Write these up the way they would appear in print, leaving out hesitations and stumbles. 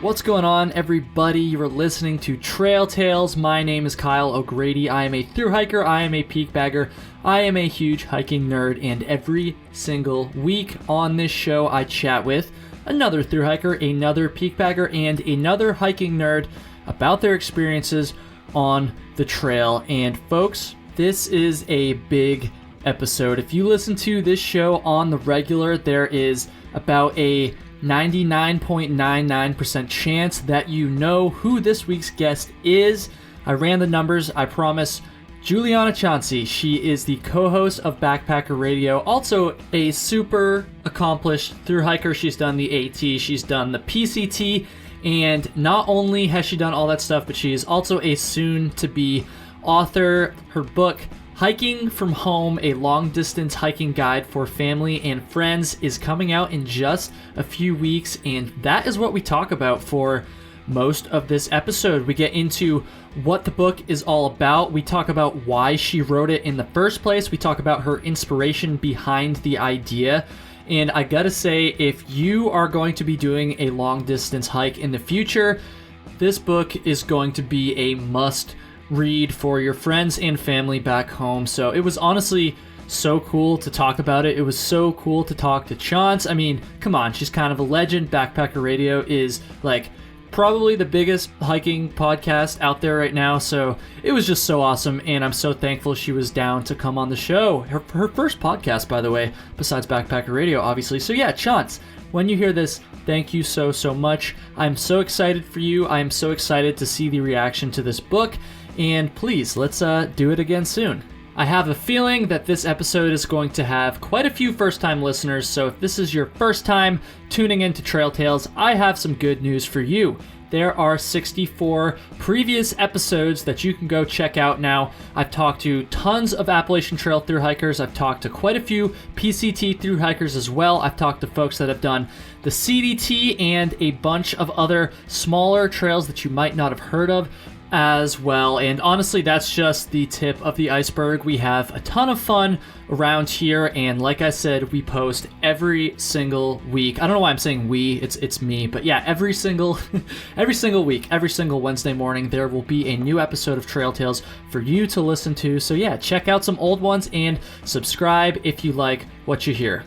What's going on, everybody? You're listening to Trail Tales. My name is Kyle O'Grady. I am a thru hiker. I am a peak bagger. I am a huge hiking nerd, and every single week on this show, I chat with another thru hiker, another peak bagger, and another hiking nerd about their experiences on the trail. And folks, this is a big episode. If you listen to this show on the regular, there is about a 99.99% chance that you know who this week's guest is. I ran the numbers, I promise. Juliana Chauncey, she is the co-host of Backpacker Radio, also a super accomplished thru hiker. She's done the AT, she's done the PCT, and not only has she done all that stuff, but she is also a soon-to-be author. Her book, Hiking from Home, a long-distance hiking guide for family and friends, is coming out in just a few weeks, and that is what we talk about for most of this episode. We get into what the book is all about. We talk about why she wrote it in the first place. We talk about her inspiration behind the idea. And I gotta say, if you are going to be doing a long-distance hike in the future, this book is going to be a must read for your friends and family back home. So it was honestly so cool to talk about it. It was so cool to talk to Chauncey. I mean, come on, she's kind of a legend. Backpacker Radio is like probably the biggest hiking podcast out there right now. So it was just so awesome, and I'm so thankful she was down to come on the show. Her first podcast, by the way, besides Backpacker Radio, obviously. So yeah, Chauncey, when you hear this, thank you so much. I'm so excited for you. I am so excited to see the reaction to this book. And please, let's do it again soon. I have a feeling that this episode is going to have quite a few first-time listeners, so if this is your first time tuning into Trail Tales, I have some good news for you. There are 64 previous episodes that you can go check out now. I've talked to tons of Appalachian Trail thru hikers. I've talked to quite a few PCT thru hikers as well. I've talked to folks that have done the CDT and a bunch of other smaller trails that you might not have heard of as well. And honestly, that's just the tip of the iceberg. We have a ton of fun around here, and like I said, we post every single week. I don't know why I'm saying we, it's me, but yeah, every single week, every single Wednesday morning, there will be a new episode of Trail Tales for you to listen to. So yeah, check out some old ones and subscribe if you like what you hear.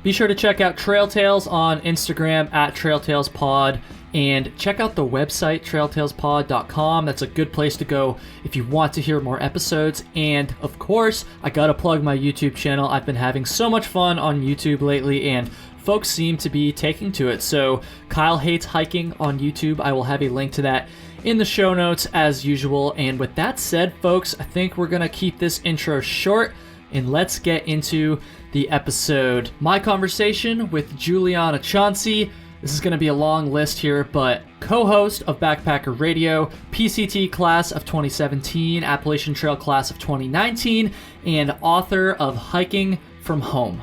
Be sure to check out Trail Tales on Instagram at TrailTalesPod, and check out the website, trailtalespod.com. That's a good place to go if you want to hear more episodes. And of course, I gotta plug my YouTube channel. I've been having so much fun on YouTube lately, and folks seem to be taking to it. So Kyle Hates Hiking on YouTube. I will have a link to that in the show notes as usual. And with that said, folks, I think we're gonna keep this intro short, and let's get into the episode. My conversation with Juliana Chauncey. This is going to be a long list here, but co-host of Backpacker Radio, PCT class of 2017, Appalachian Trail class of 2019, and author of Hiking from Home.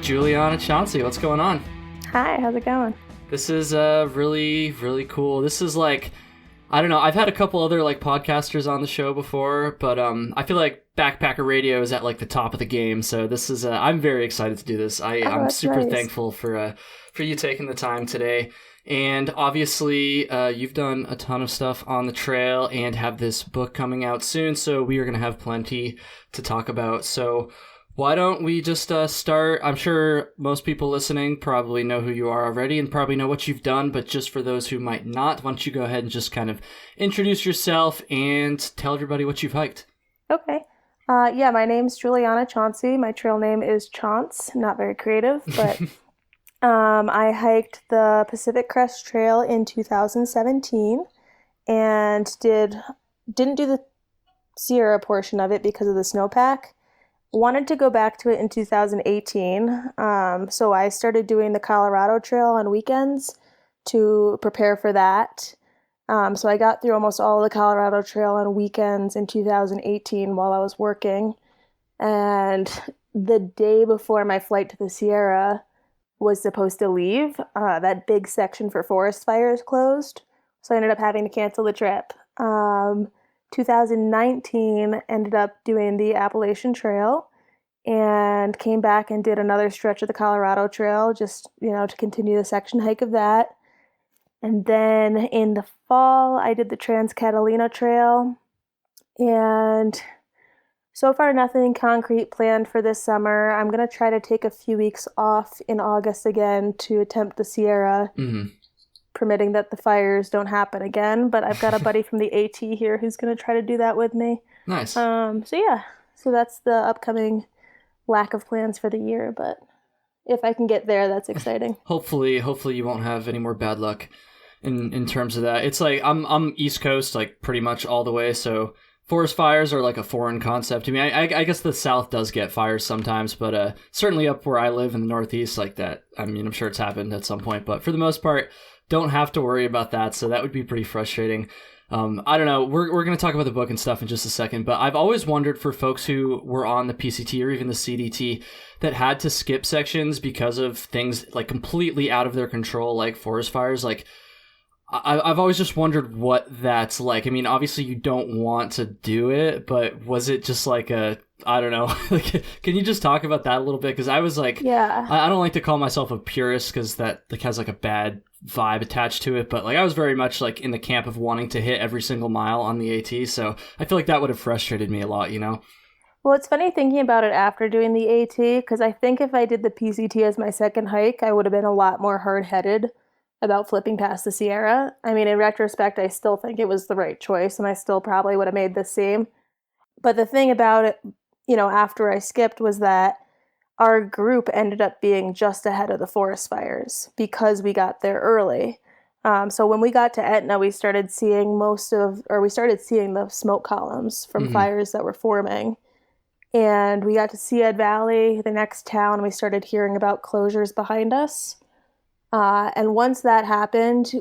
Juliana Chauncey, what's going on? Hi, how's it going? This is really, really cool. This is like, I don't know, I've had a couple other like podcasters on the show before, but I feel like Backpacker Radio is at like the top of the game, so this is I'm very excited to do this. I'm super thankful for you taking the time today. And obviously you've done a ton of stuff on the trail and have this book coming out soon, so we are going to have plenty to talk about. So why don't we just start? I'm sure most people listening probably know who you are already and probably know what you've done, but just for those who might not, why don't you go ahead and just kind of introduce yourself and tell everybody what you've hiked? Okay. Yeah, my name's Juliana Chauncey. My trail name is Chauncey. Not very creative, but I hiked the Pacific Crest Trail in 2017 and didn't do the Sierra portion of it because of the snowpack. Wanted to go back to it in 2018, so I started doing the Colorado Trail on weekends to prepare for that. So I got through almost all of the Colorado Trail on weekends in 2018 while I was working. And the day before my flight to the Sierra was supposed to leave, that big section for forest fires closed. So I ended up having to cancel the trip. 2019, ended up doing the Appalachian Trail and came back and did another stretch of the Colorado Trail, just, to continue the section hike of that. And then in the fall, I did the Trans-Catalina Trail. And so far, nothing concrete planned for this summer. I'm going to try to take a few weeks off in August again to attempt the Sierra, permitting that the fires don't happen again. But I've got a buddy from the AT here who's going to try to do that with me. Nice. So that's the upcoming lack of plans for the year, but if I can get there, that's exciting. Hopefully you won't have any more bad luck in terms of that. It's like I'm East Coast, like pretty much all the way, so forest fires are like a foreign concept to me. I guess the South does get fires sometimes, but certainly up where I live in the Northeast, like that. I mean, I'm sure it's happened at some point, but for the most part, don't have to worry about that. So that would be pretty frustrating. I don't know. We're going to talk about the book and stuff in just a second, but I've always wondered for folks who were on the PCT or even the CDT that had to skip sections because of things like completely out of their control, like forest fires. Like, I've always just wondered what that's like. I mean, obviously you don't want to do it, but was it just like I don't know. Like, can you just talk about that a little bit? Because I was like, yeah, I don't like to call myself a purist because that like has like a bad vibe attached to it, but like I was very much like in the camp of wanting to hit every single mile on the AT, so I feel like that would have frustrated me a lot, Well, it's funny thinking about it after doing the AT, because I think if I did the PCT as my second hike, I would have been a lot more hard-headed about flipping past the Sierra. I mean, in retrospect, I still think it was the right choice, and I still probably would have made the same. But the thing about it, after I skipped was that our group ended up being just ahead of the forest fires because we got there early. So when we got to Etna, we started seeing the smoke columns from fires that were forming. And we got to Sead Valley, the next town, and we started hearing about closures behind us. And once that happened,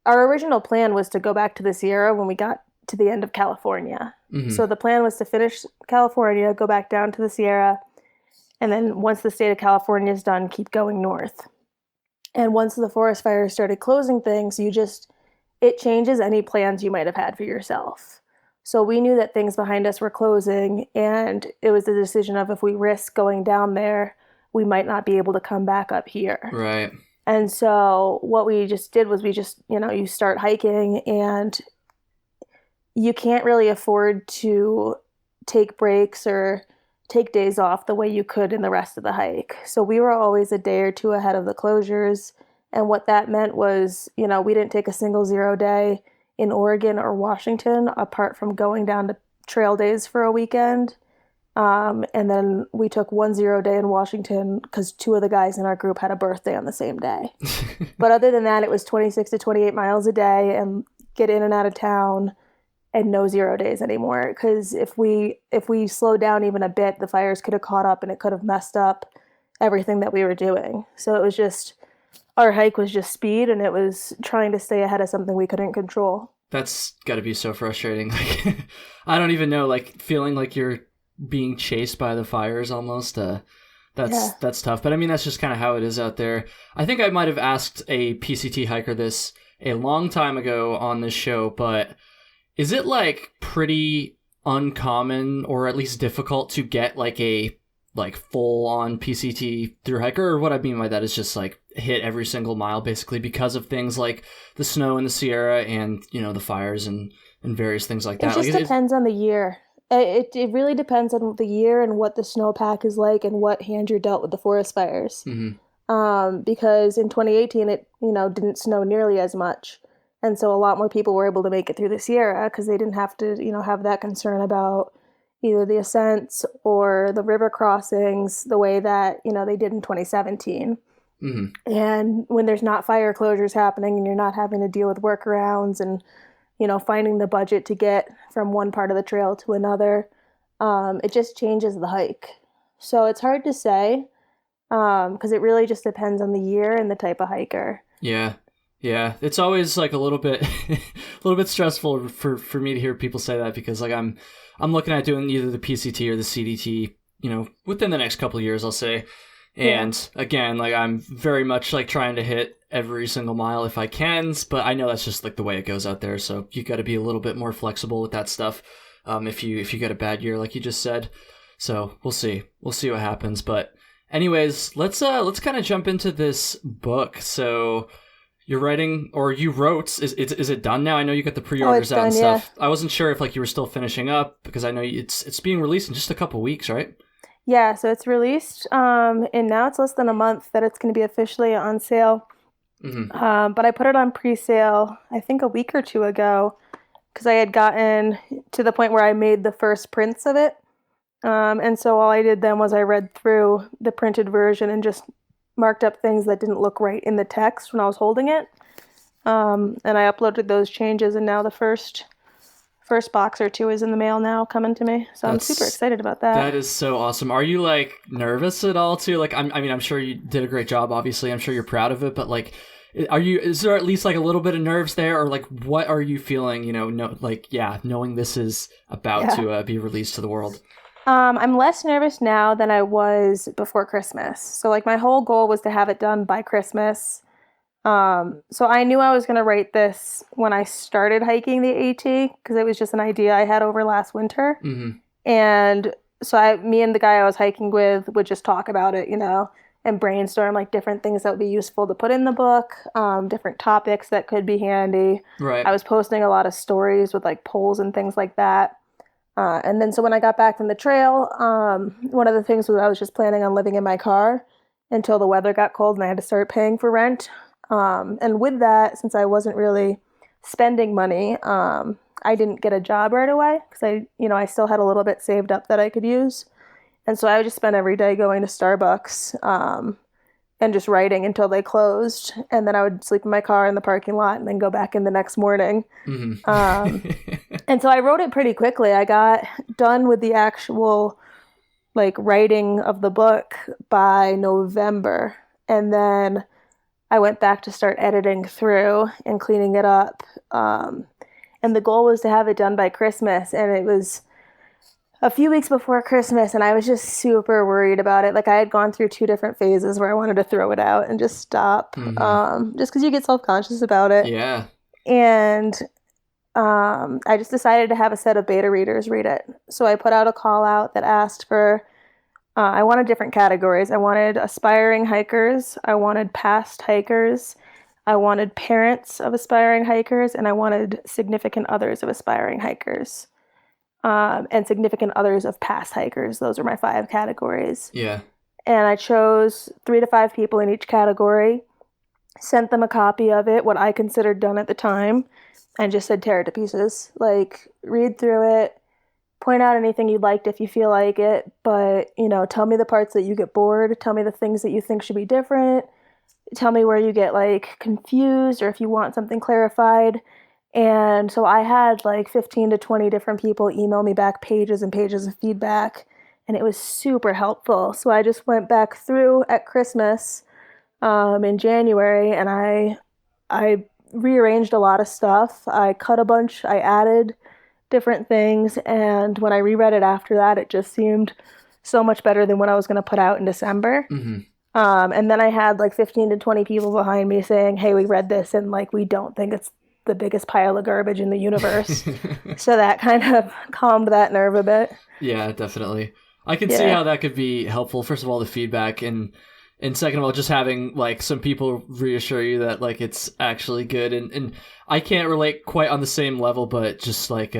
our original plan was to go back to the Sierra when we got to the end of California. So the plan was to finish California, go back down to the Sierra, and then once the state of California is done, keep going north. And once the forest fires started closing things, it changes any plans you might have had for yourself. So we knew that things behind us were closing, and it was the decision of if we risk going down there, we might not be able to come back up here. Right. And so what we just did was you start hiking, and you can't really afford to take breaks or take days off the way you could in the rest of the hike. So we were always a day or two ahead of the closures. And what that meant was, we didn't take a single 0 day in Oregon or Washington, apart from going down to trail days for a weekend. And then we took 1 0 day in Washington because 2 of the guys in our group had a birthday on the same day. But other than that, it was 26 to 28 miles a day and get in and out of town. And no 0 days anymore, because if we slowed down even a bit, the fires could have caught up and it could have messed up everything that we were doing. So it was just, our hike was just speed, and it was trying to stay ahead of something we couldn't control. That's got to be so frustrating. Like, I don't even know, like feeling like you're being chased by the fires almost. That's tough. But I mean, that's just kind of how it is out there. I think I might have asked a PCT hiker this a long time ago on this show, but is it like pretty uncommon or at least difficult to get like a full on PCT through hiker? Or what I mean by that is just like hit every single mile basically because of things like the snow in the Sierra and, the fires and various things like that. It just depends on the year. It really depends on the year and what the snowpack is like and what hand you're dealt with the forest fires. Because in 2018, it, didn't snow nearly as much. And so a lot more people were able to make it through the Sierra because they didn't have to, have that concern about either the ascents or the river crossings the way that, they did in 2017. And when there's not fire closures happening and you're not having to deal with workarounds and, finding the budget to get from one part of the trail to another, it just changes the hike. So it's hard to say because it really just depends on the year and the type of hiker. Yeah, it's always like a little bit stressful for me to hear people say that because like I'm looking at doing either the PCT or the CDT, within the next couple of years, I'll say. And again, like I'm very much like trying to hit every single mile if I can, but I know that's just like the way it goes out there. So you got to be a little bit more flexible with that stuff. If you get a bad year, like you just said. So we'll see what happens. But anyways, let's kind of jump into this book. So you're writing, or you wrote, is it done now? I know you got the pre-orders out and stuff. Yeah. I wasn't sure if like you were still finishing up, because I know it's being released in just a couple weeks, right? Yeah, so it's released, and now it's less than a month that it's going to be officially on sale. Mm-hmm. But I put it on pre-sale, I think a week or two ago, because I had gotten to the point where I made the first prints of it. And so all I did then was I read through the printed version and just marked up things that didn't look right in the text when I was holding it. And I uploaded those changes, and now the first box or two is in the mail now, coming to me. So I'm super excited about that. That is so awesome. Are you like nervous at all too? Like, I'm sure you did a great job, obviously. I'm sure you're proud of it, but like, is there at least like a little bit of nerves there, or like, what are you feeling, knowing this is about to be released to the world? I'm less nervous now than I was before Christmas. So like my whole goal was to have it done by Christmas. So I knew I was going to write this when I started hiking the AT, because it was just an idea I had over last winter. Mm-hmm. And so me and the guy I was hiking with would just talk about it, and brainstorm like different things that would be useful to put in the book, different topics that could be handy. Right. I was posting a lot of stories with like polls and things like that. And then so when I got back from the trail, one of the things was I was just planning on living in my car until the weather got cold and I had to start paying for rent. And with that, since I wasn't really spending money, I didn't get a job right away because I still had a little bit saved up that I could use. And so I would just spend every day going to Starbucks, and just writing until they closed. And then I would sleep in my car in the parking lot and then go back in the next morning. Mm-hmm. And so I wrote it pretty quickly. I got done with the actual like writing of the book by November. And then I went back to start editing through and cleaning it up. And the goal was to have it done by Christmas. And it was a few weeks before Christmas, and I was just super worried about it. Like I had gone through 2 different phases where I wanted to throw it out and just stop, just because you get self-conscious about it. Yeah. And I just decided to have a set of beta readers read it. So I put out a call out that asked for, I wanted different categories. I wanted aspiring hikers. I wanted past hikers. I wanted parents of aspiring hikers, and I wanted significant others of aspiring hikers. And significant others of past hikers. Those are my 5 categories. Yeah. And I chose 3 to 5 people in each category, sent them a copy of it, what I considered done at the time, and just said, tear it to pieces. Like, read through it, point out anything you liked if you feel like it, but, tell me the parts that you get bored, tell me the things that you think should be different, tell me where you get, like, confused, or if you want something clarified. And so I had like 15 to 20 different people email me back pages and pages of feedback, and it was super helpful. So I just went back through at Christmas in January, and I rearranged a lot of stuff. I cut a bunch, I added different things, and when I reread it after that, it just seemed so much better than what I was going to put out in December. Mm-hmm. And then I had like 15 to 20 people behind me saying, hey, we read this, and like we don't think it's the biggest pile of garbage in the universe. So that kind of calmed that nerve a bit. Yeah, definitely. I can see how that could be helpful. First of all, the feedback, and second of all, just having like some people reassure you that like it's actually good. And I can't relate quite on the same level, but just like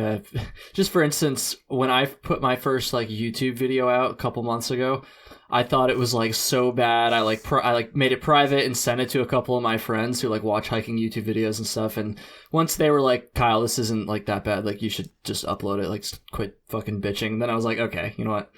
just for instance, when I put my first like YouTube video out a couple months ago, I thought it was like so bad. I made it private and sent it to a couple of my friends who like watch hiking YouTube videos and stuff. And once they were like, Kyle, this isn't like that bad. Like you should just upload it. Like quit fucking bitching. And then I was like, okay, you know what?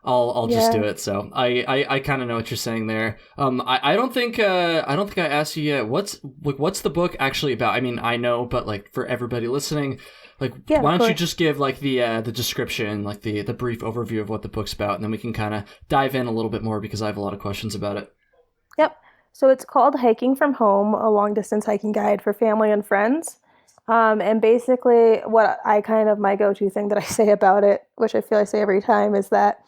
I'll just do it. So I kind of know what you're saying there. I don't think I asked you yet. What's the book actually about? I mean, I know, but like for everybody listening, like, why don't you just give like the description, like the brief overview of what the book's about, and then we can kind of dive in a little bit more because I have a lot of questions about it. Yep. So it's called Hiking from Home, a long distance hiking guide for family and friends. And basically what my go-to thing that I say about it, which I feel I say every time, is that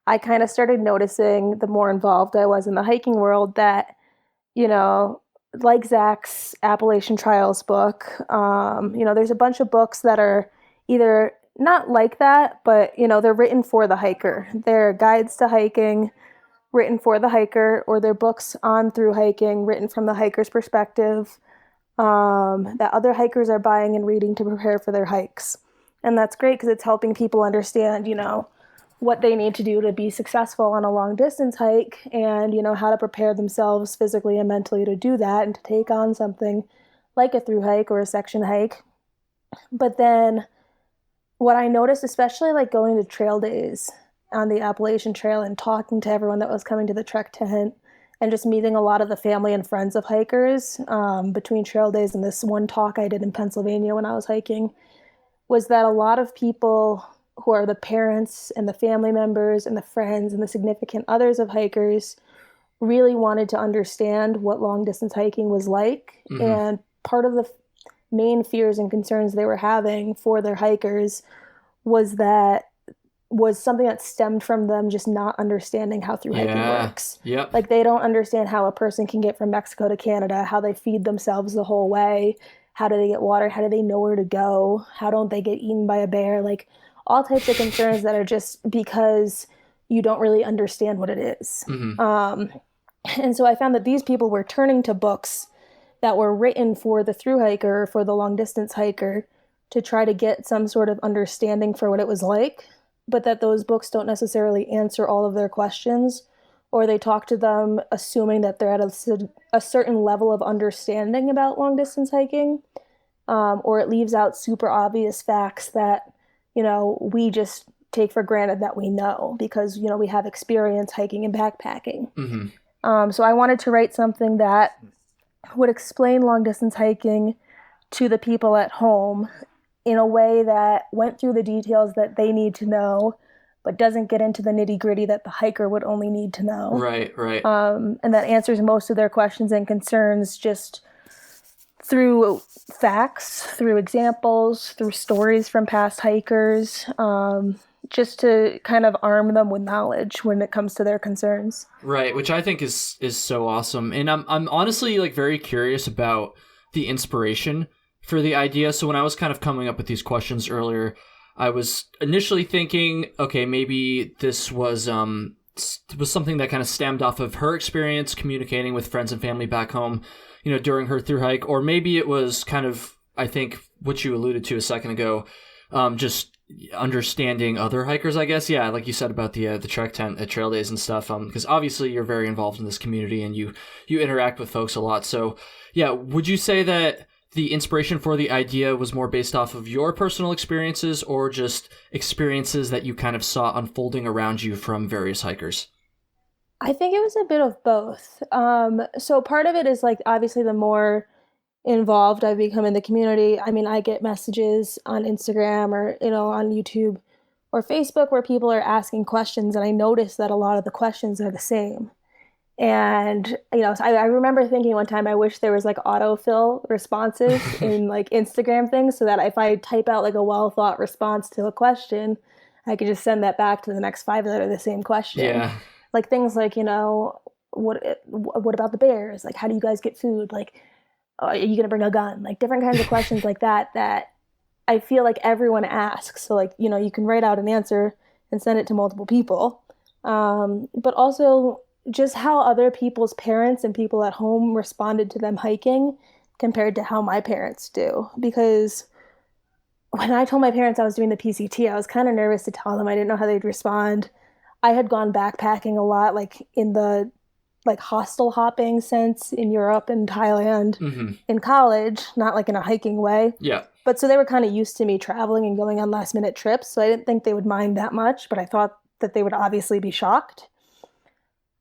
I kind of started noticing the more involved I was in the hiking world that, you know, like Zach's Appalachian Trails book, there's a bunch of books that are either not like that, but, they're written for the hiker. They're guides to hiking written for the hiker, or they're books on through hiking written from the hiker's perspective, that other hikers are buying and reading to prepare for their hikes. And that's great because it's helping people understand, what they need to do to be successful on a long distance hike and, how to prepare themselves physically and mentally to do that and to take on something like a thru hike or a section hike. But then what I noticed, especially like going to trail days on the Appalachian Trail and talking to everyone that was coming to the trek tent and just meeting a lot of the family and friends of hikers between trail days and this one talk I did in Pennsylvania when I was hiking, was that a lot of people who are the parents and the family members and the friends and the significant others of hikers really wanted to understand what long distance hiking was like. Mm-hmm. And part of the main fears and concerns they were having for their hikers was something that stemmed from them just not understanding how thru hiking works. Yep. Like they don't understand how a person can get from Mexico to Canada, how they feed themselves the whole way, how do they get water, how do they know where to go, how don't they get eaten by a bear, like all types of concerns that are just because you don't really understand what it is. Mm-hmm. And so I found that these people were turning to books that were written for the thru hiker, for the long distance hiker, to try to get some sort of understanding for what it was like, but that those books don't necessarily answer all of their questions, or they talk to them assuming that they're at a certain level of understanding about long distance hiking, or it leaves out super obvious facts that, we just take for granted that we know because, we have experience hiking and backpacking. Mm-hmm. So I wanted to write something that would explain long distance hiking to the people at home in a way that went through the details that they need to know, but doesn't get into the nitty gritty that the hiker would only need to know. Right. And that answers most of their questions and concerns just through facts, through examples, through stories from past hikers, just to kind of arm them with knowledge when it comes to their concerns. Right, which I think is so awesome. And I'm honestly like very curious about the inspiration for the idea. So when I was kind of coming up with these questions earlier, I was initially thinking, okay, maybe this was something that kind of stemmed off of her experience communicating with friends and family back home, during her thru hike, or maybe it was kind of, I think, what you alluded to a second ago, just understanding other hikers, I guess. Yeah, like you said about the trek tent at trail days and stuff, because obviously you're very involved in this community and you interact with folks a lot. So yeah, would you say that the inspiration for the idea was more based off of your personal experiences or just experiences that you kind of saw unfolding around you from various hikers? I think it was a bit of both. So part of it is like, obviously the more involved I've become in the community, I mean, I get messages on Instagram or, on YouTube or Facebook where people are asking questions, and I notice that a lot of the questions are the same. And, so I remember thinking one time, I wish there was like autofill responses in like Instagram things so that if I type out like a well-thought response to a question, I could just send that back to the next 5 that are the same question. Yeah. Like things like, what about the bears? Like, how do you guys get food? Like, are you going to bring a gun? Like different kinds of questions like that I feel like everyone asks. So like, you can write out an answer and send it to multiple people. But also just how other people's parents and people at home responded to them hiking compared to how my parents do. Because when I told my parents I was doing the PCT, I was kind of nervous to tell them. I didn't know how they'd respond. I had gone backpacking a lot, like in the hostel hopping sense in Europe and Thailand in college, not like in a hiking way. Yeah. But so they were kind of used to me traveling and going on last minute trips. So I didn't think they would mind that much, but I thought that they would obviously be shocked.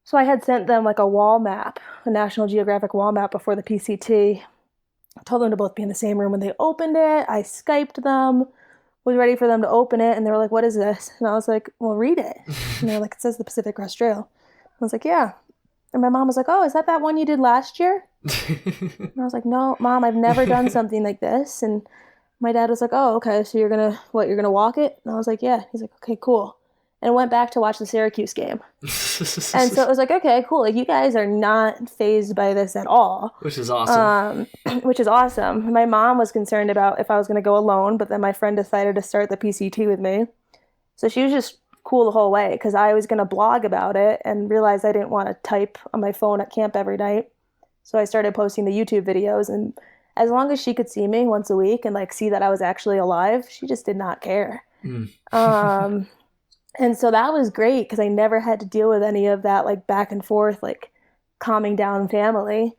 So I had sent them like a wall map, a National Geographic wall map before the PCT. I told them to both be in the same room when they opened it. I Skyped them, was ready for them to open it. And they were like, what is this? And I was like, well, read it. And they were like, it says the Pacific Crest Trail. I was like, yeah. And my mom was like, oh, is that one you did last year? And I was like, no, Mom, I've never done something like this. And my dad was like, oh, okay, so you're going to walk it? And I was like, yeah. He's like, okay, cool. and went back to watch the Syracuse game. And so it was like, okay, cool. Like, you guys are not fazed by this at all. Which is awesome. Which is awesome. My mom was concerned about if I was going to go alone, but then my friend decided to start the PCT with me. So she was just cool the whole way, because I was going to blog about it and realized I didn't want to type on my phone at camp every night. So I started posting the YouTube videos, and as long as she could see me once a week and like see that I was actually alive, she just did not care. And so that was great, because I never had to deal with any of that like back and forth, like calming down family.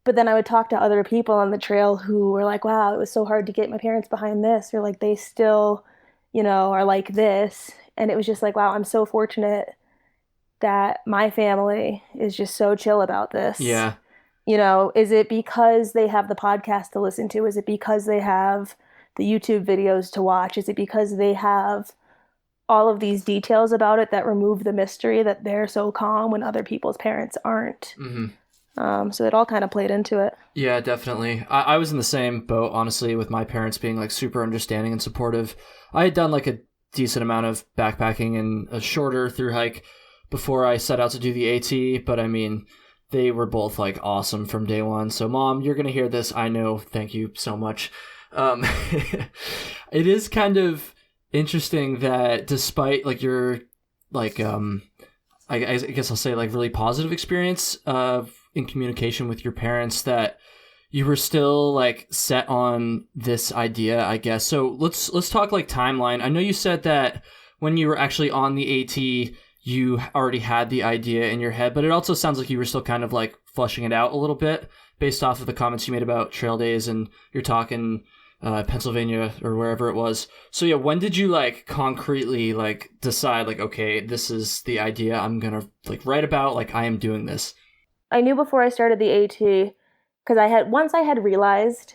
But then I would talk to other people on the trail who were like, wow, it was so hard to get my parents behind this, or like they still, you know, are like this. And it was just like, wow, I'm so fortunate that my family is just so chill about this. Yeah. You know, is it because they have the podcast to listen to? Is it because they have the YouTube videos to watch? Is it because they have all of these details about it that remove the mystery, that they're so calm when other people's parents aren't? So it all kind of played into it. Yeah, definitely. I was in the same boat, honestly, with my parents being like super understanding and supportive. I had done like a decent amount of backpacking and a shorter through hike before I set out to do the AT, but I mean, they were both like awesome from day one. So Mom, you're going to hear this. I know. Thank you so much. It is kind of interesting that despite like your like I guess I'll say like really positive experience in communication with your parents, that you were still like set on this idea, I guess. So let's talk like timeline. I know you said that when you were actually on the AT, you already had the idea in your head, but it also sounds like you were still kind of like flushing it out a little bit based off of the comments you made about trail days and your talk in Pennsylvania or wherever it was. So yeah, when did you like concretely like decide like, okay, this is the idea I'm gonna like write about, like I am doing this? I knew before I started the AT, because once I had realized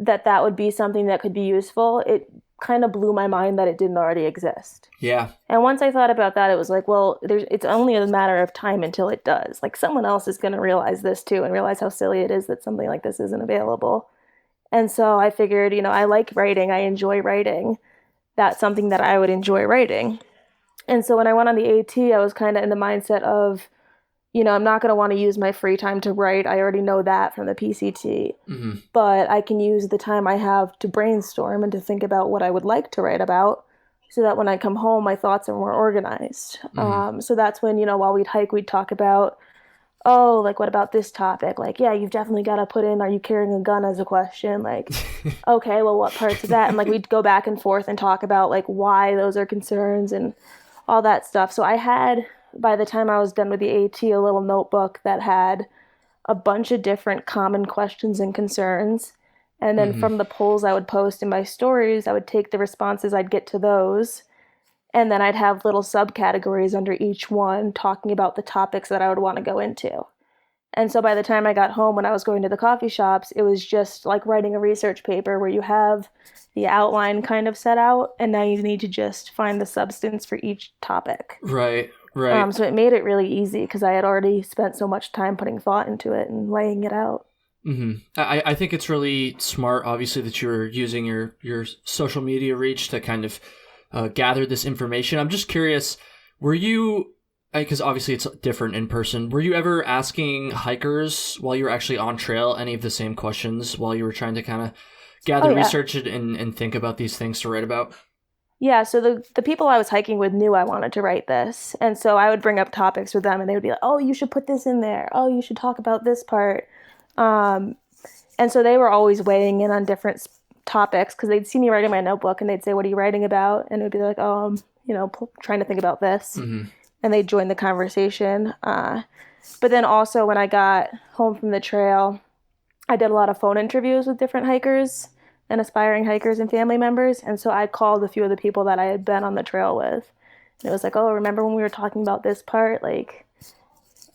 that would be something that could be useful, it kind of blew my mind that it didn't already exist. Yeah. And once I thought about that, it was like, well, it's only a matter of time until it does. Like, someone else is going to realize this too, and realize how silly it is that something like this isn't available. And so I figured, you know, I like writing. I enjoy writing. That's something that I would enjoy writing. And so when I went on the AT, I was kind of in the mindset of, you know, I'm not going to want to use my free time to write. I already know that from the PCT. But I can use the time I have to brainstorm and to think about what I would like to write about, so that when I come home, my thoughts are more organized. So that's when, you know, while we'd hike, we'd talk about, oh, like, what about this topic? Like, yeah, you've definitely got to put in, are you carrying a gun as a question? Like, okay, well, what parts of that? And like, we'd go back and forth and talk about like why those are concerns and all that stuff. So I had, by the time I was done with the AT, a little notebook that had a bunch of different common questions and concerns. And then from the polls I would post in my stories, I would take the responses I'd get to those. And then I'd have little subcategories under each one talking about the topics that I would want to go into. And so by the time I got home, when I was going to the coffee shops, it was just like writing a research paper where you have the outline kind of set out, and now you need to just find the substance for each topic. Right. So it made it really easy, because I had already spent so much time putting thought into it and laying it out. I think it's really smart, obviously, that you're using your social media reach to kind of gather this information. I'm just curious, were you, because obviously it's different in person, were you ever asking hikers while you were actually on trail any of the same questions while you were trying to kind of gather research and think about these things to write about? Yeah, so the people I was hiking with knew I wanted to write this. And so I would bring up topics with them, and they would be like, oh, you should put this in there. Oh, you should talk about this part. And so they were always weighing in on different topics, because they'd see me writing my notebook, and they'd say, what are you writing about? And it would be like, oh, I'm, you know, trying to think about this. And they'd join the conversation. But then also when I got home from the trail, I did a lot of phone interviews with different hikers and aspiring hikers and family members. And so I called a few of the people that I had been on the trail with. And it was like, oh, remember when we were talking about this part? Like,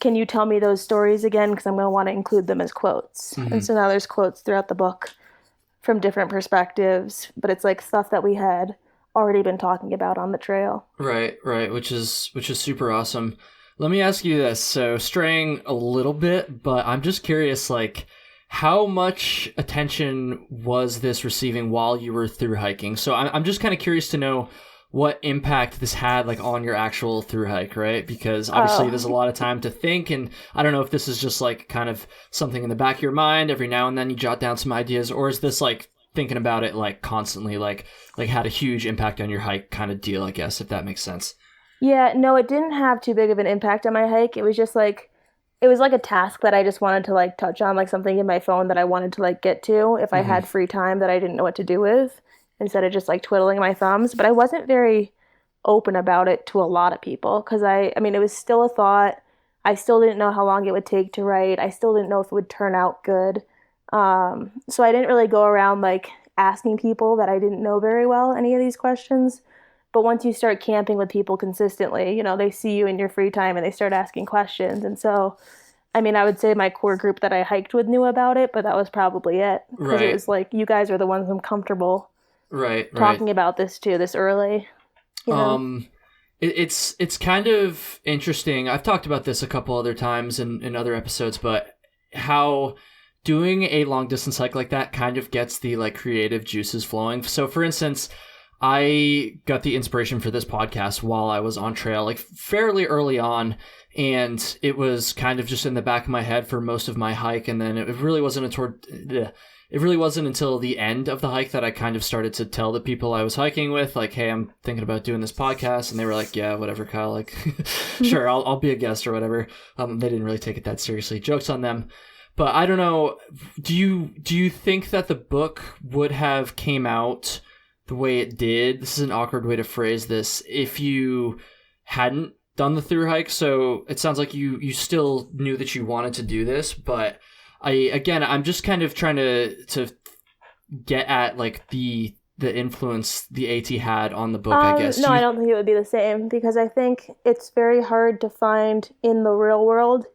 can you tell me those stories again? Because I'm going to want to include them as quotes. And so now there's quotes throughout the book from different perspectives, but it's like stuff that we had already been talking about on the trail. Right, which is super awesome. Let me ask you this. So straying a little bit, but I'm just curious, like, how much attention was this receiving while you were through hiking? So I'm just kind of curious to know what impact this had like on your actual thru hike, right? Because obviously there's a lot of time to think, and I don't know if this is just like kind of something in the back of your mind every now and then you jot down some ideas, or is this like thinking about it like constantly, like had a huge impact on your hike kind of deal, I guess, if that makes sense. Yeah, no, it didn't have too big of an impact on my hike. It was just like, it was like a task that I just wanted to like touch on, like something in my phone that I wanted to like get to if I had free time that I didn't know what to do with, instead of just like twiddling my thumbs. But I wasn't very open about it to a lot of people because I mean, it was still a thought. I still didn't know how long it would take to write. I still didn't know if it would turn out good. So I didn't really go around like asking people that I didn't know very well any of these questions. But once you start camping with people consistently, you know, they see you in your free time and they start asking questions. And so, I mean, I would say my core group that I hiked with knew about it, but that was probably it. Because it was like, you guys are the ones I'm comfortable talking about this to this early. You know? It's kind of interesting. I've talked about this a couple other times in other episodes, but how doing a long distance hike like that kind of gets the like creative juices flowing. So for instance, I got the inspiration for this podcast while I was on trail, like fairly early on, and it was kind of just in the back of my head for most of my hike. And then it really wasn't until the end of the hike that I kind of started to tell the people I was hiking with, like, hey, I'm thinking about doing this podcast. And they were like, yeah, whatever, Kyle, like, sure, I'll be a guest or whatever. They didn't really take it that seriously. Joke's on them. But I don't know. Do you think that the book would have came out the way it did? This is an awkward way to phrase this. If you hadn't done the thru hike, so it sounds like you still knew that you wanted to do this, but I'm just kind of trying to get at like the influence the AT had on the book, I guess. No, I don't think it would be the same, because I think it's very hard to find in the real world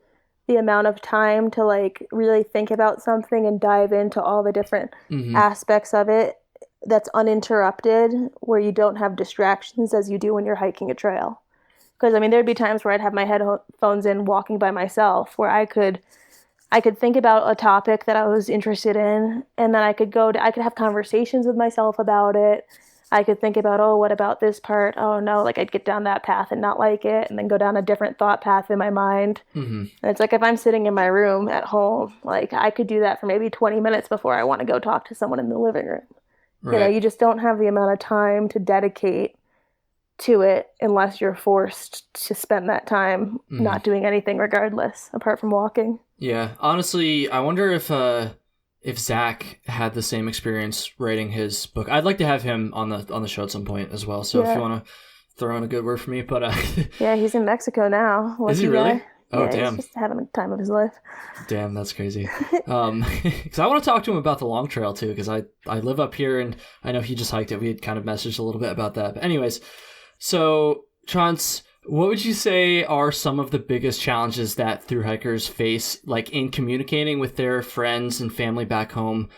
the amount of time to like really think about something and dive into all the different aspects of it that's uninterrupted, where you don't have distractions as you do when you're hiking a trail. Because I mean, there'd be times where I'd have my headphones in walking by myself, where I could think about a topic that I was interested in, and then I could have conversations with myself about it. I could think about, oh, what about this part? Oh no, like I'd get down that path and not like it, and then go down a different thought path in my mind. And it's like, if I'm sitting in my room at home, like I could do that for maybe 20 minutes before I want to go talk to someone in the living room. Right. You know, you just don't have the amount of time to dedicate to it unless you're forced to spend that time not doing anything regardless, apart from walking. Yeah, honestly, I wonder if Zach had the same experience writing his book. I'd like to have him on the show at some point as well. So if you want to throw in a good word for me, but yeah, he's in Mexico now. Is he really? Guy. Oh, yeah, damn. He's just having a time of his life. Damn, that's crazy. Because I want to talk to him about the long trail too, because I live up here and I know he just hiked it. We had kind of messaged a little bit about that. But anyways, so Chance, what would you say are some of the biggest challenges that thru hikers face, like in communicating with their friends and family back home?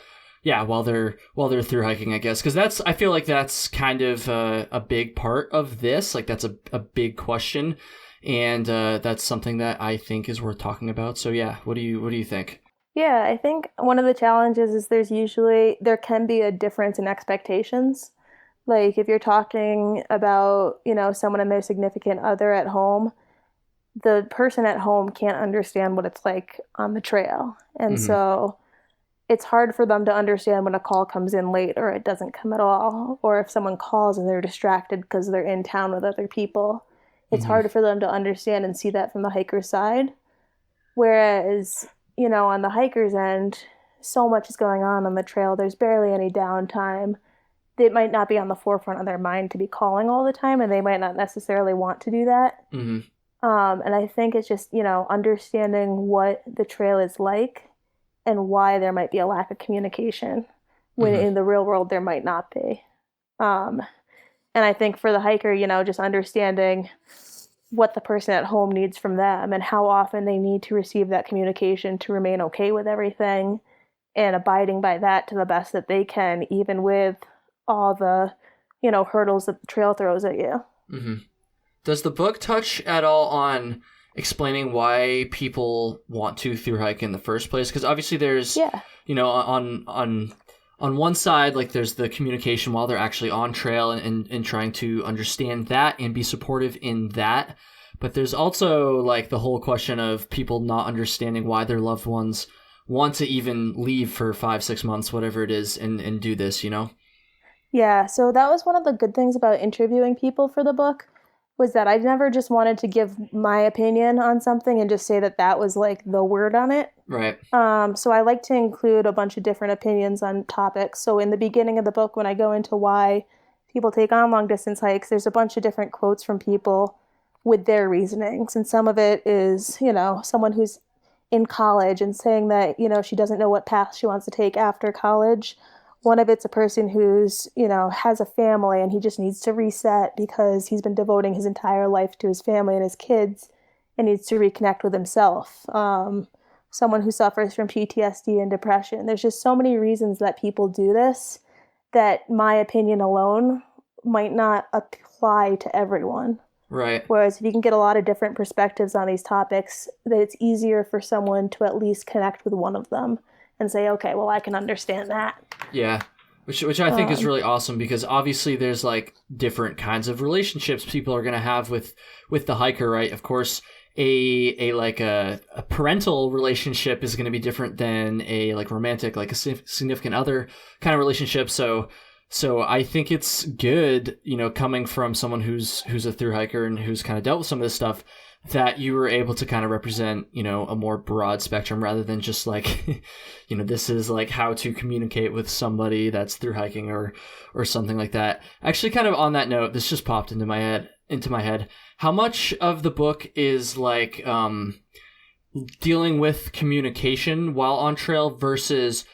Yeah, while they're thru hiking, I guess, because I feel like that's kind of a big part of this. Like that's a big question, and that's something that I think is worth talking about. So yeah, what do you think? Yeah, I think one of the challenges is there can be a difference in expectations. Like if you're talking about, you know, someone and their significant other at home, the person at home can't understand what it's like on the trail. And so it's hard for them to understand when a call comes in late or it doesn't come at all. Or if someone calls and they're distracted because they're in town with other people, it's hard for them to understand and see that from the hiker's side. Whereas, you know, on the hiker's end, so much is going on the trail. There's barely any downtime. It might not be on the forefront of their mind to be calling all the time, and they might not necessarily want to do that. And I think it's just, you know, understanding what the trail is like and why there might be a lack of communication when in the real world there might not be. And I think for the hiker, you know, just understanding what the person at home needs from them and how often they need to receive that communication to remain okay with everything, and abiding by that to the best that they can, even with all the, you know, hurdles that the trail throws at you. Does the book touch at all on explaining why people want to thru hike in the first place? Because obviously there's, you know, on on one side, like there's the communication while they're actually on trail and trying to understand that and be supportive in that. But there's also like the whole question of people not understanding why their loved ones want to even leave for 5, 6 months, whatever it is, and do this, you know? Yeah, so that was one of the good things about interviewing people for the book was that I never just wanted to give my opinion on something and just say that that was like the word on it. Right. So I like to include a bunch of different opinions on topics. So in the beginning of the book, when I go into why people take on long distance hikes, there's a bunch of different quotes from people with their reasonings. And some of it is, someone who's in college and saying that, she doesn't know what path she wants to take after college. One of it's a person who's, has a family and he just needs to reset because he's been devoting his entire life to his family and his kids and needs to reconnect with himself. Someone who suffers from PTSD and depression. There's just so many reasons that people do this that my opinion alone might not apply to everyone. Right. Whereas if you can get a lot of different perspectives on these topics, that it's easier for someone to at least connect with one of them and say, okay, well, I can understand that. Yeah, which I think is really awesome because obviously there's like different kinds of relationships people are going to have with the hiker, right? Of course, a parental relationship is going to be different than a like romantic, like a significant other kind of relationship. So I think it's good, coming from someone who's a thru hiker and who's kind of dealt with some of this stuff, that you were able to kind of represent, a more broad spectrum rather than just like, this is like how to communicate with somebody that's thru hiking or something like that. Actually, kind of on that note, this just popped into my head. How much of the book is like dealing with communication while on trail versus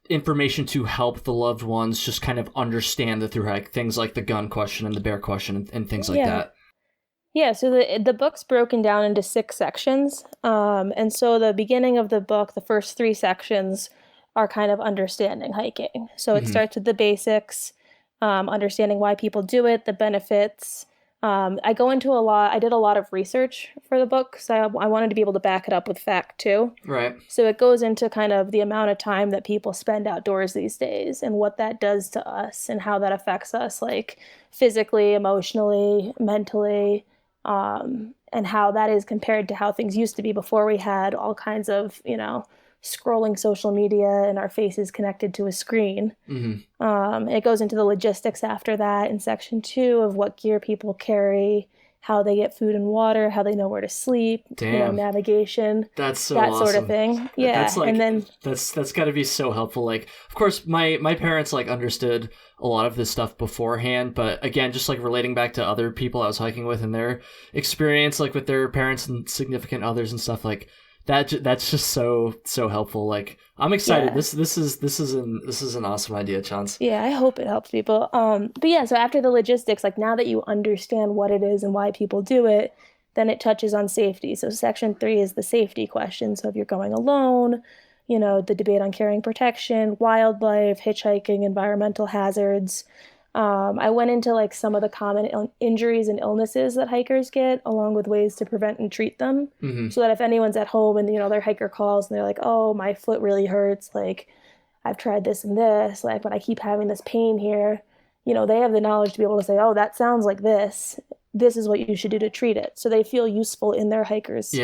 information to help the loved ones just kind of understand the thru hike, things like the gun question and the bear question and things like that? Yeah, so the book's broken down into 6 sections. And so the beginning of the book, the first 3 sections are kind of understanding hiking. So it starts with the basics, understanding why people do it, the benefits. I did a lot of research for the book, so I wanted to be able to back it up with fact too. Right. So it goes into kind of the amount of time that people spend outdoors these days and what that does to us and how that affects us, like physically, emotionally, mentally, and how that is compared to how things used to be before we had all kinds of, scrolling social media and our faces connected to a screen. It goes into the logistics after that in section 2 of what gear people carry, how they get food and water, how they know where to sleep, navigation. That's so that awesome. Sort of thing. Yeah. That's like, and then that's got to be so helpful. Like, of course, my parents like understood a lot of this stuff beforehand, but again, just like relating back to other people I was hiking with and their experience, like with their parents and significant others and stuff like that's just so helpful. Like, I'm excited. Yeah. This is an awesome idea, Chance. Yeah, I hope it helps people. But yeah, so after the logistics, like now that you understand what it is and why people do it, then it touches on safety. So section 3 is the safety question. So if you're going alone, the debate on carrying protection, wildlife, hitchhiking, environmental hazards. I went into like some of the common injuries and illnesses that hikers get, along with ways to prevent and treat them. So that if anyone's at home and, their hiker calls and they're like, oh, my foot really hurts. Like, I've tried this and this, like, but I keep having this pain here. They have the knowledge to be able to say, oh, that sounds like this. This is what you should do to treat it. So they feel useful in their hikers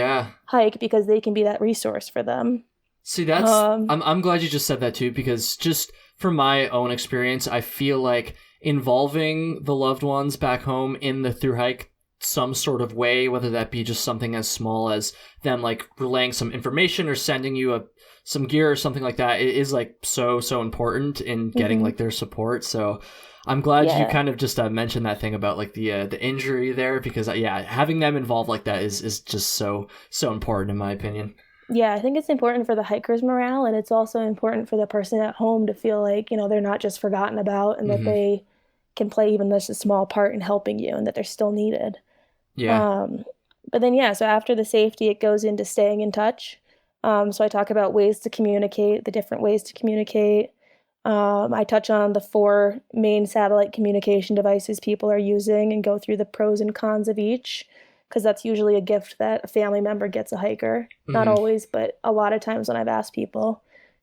hike because they can be that resource for them. See, that's, I'm glad you just said that too, because just from my own experience, I feel like involving the loved ones back home in the thru hike some sort of way, whether that be just something as small as them like relaying some information or sending you some gear or something like that, it is like so important in getting like their support. So I'm glad you kind of just mentioned that thing about like the injury there, because having them involved like that is just so important in my opinion. Yeah, I think it's important for the hiker's morale, and it's also important for the person at home to feel like, they're not just forgotten about and that they can play even just a small part in helping you and that they're still needed. Yeah. But then, so after the safety, it goes into staying in touch. So I talk about ways to communicate, the different ways to communicate. I touch on the 4 main satellite communication devices people are using and go through the pros and cons of each, because that's usually a gift that a family member gets a hiker. Not always, but a lot of times when I've asked people.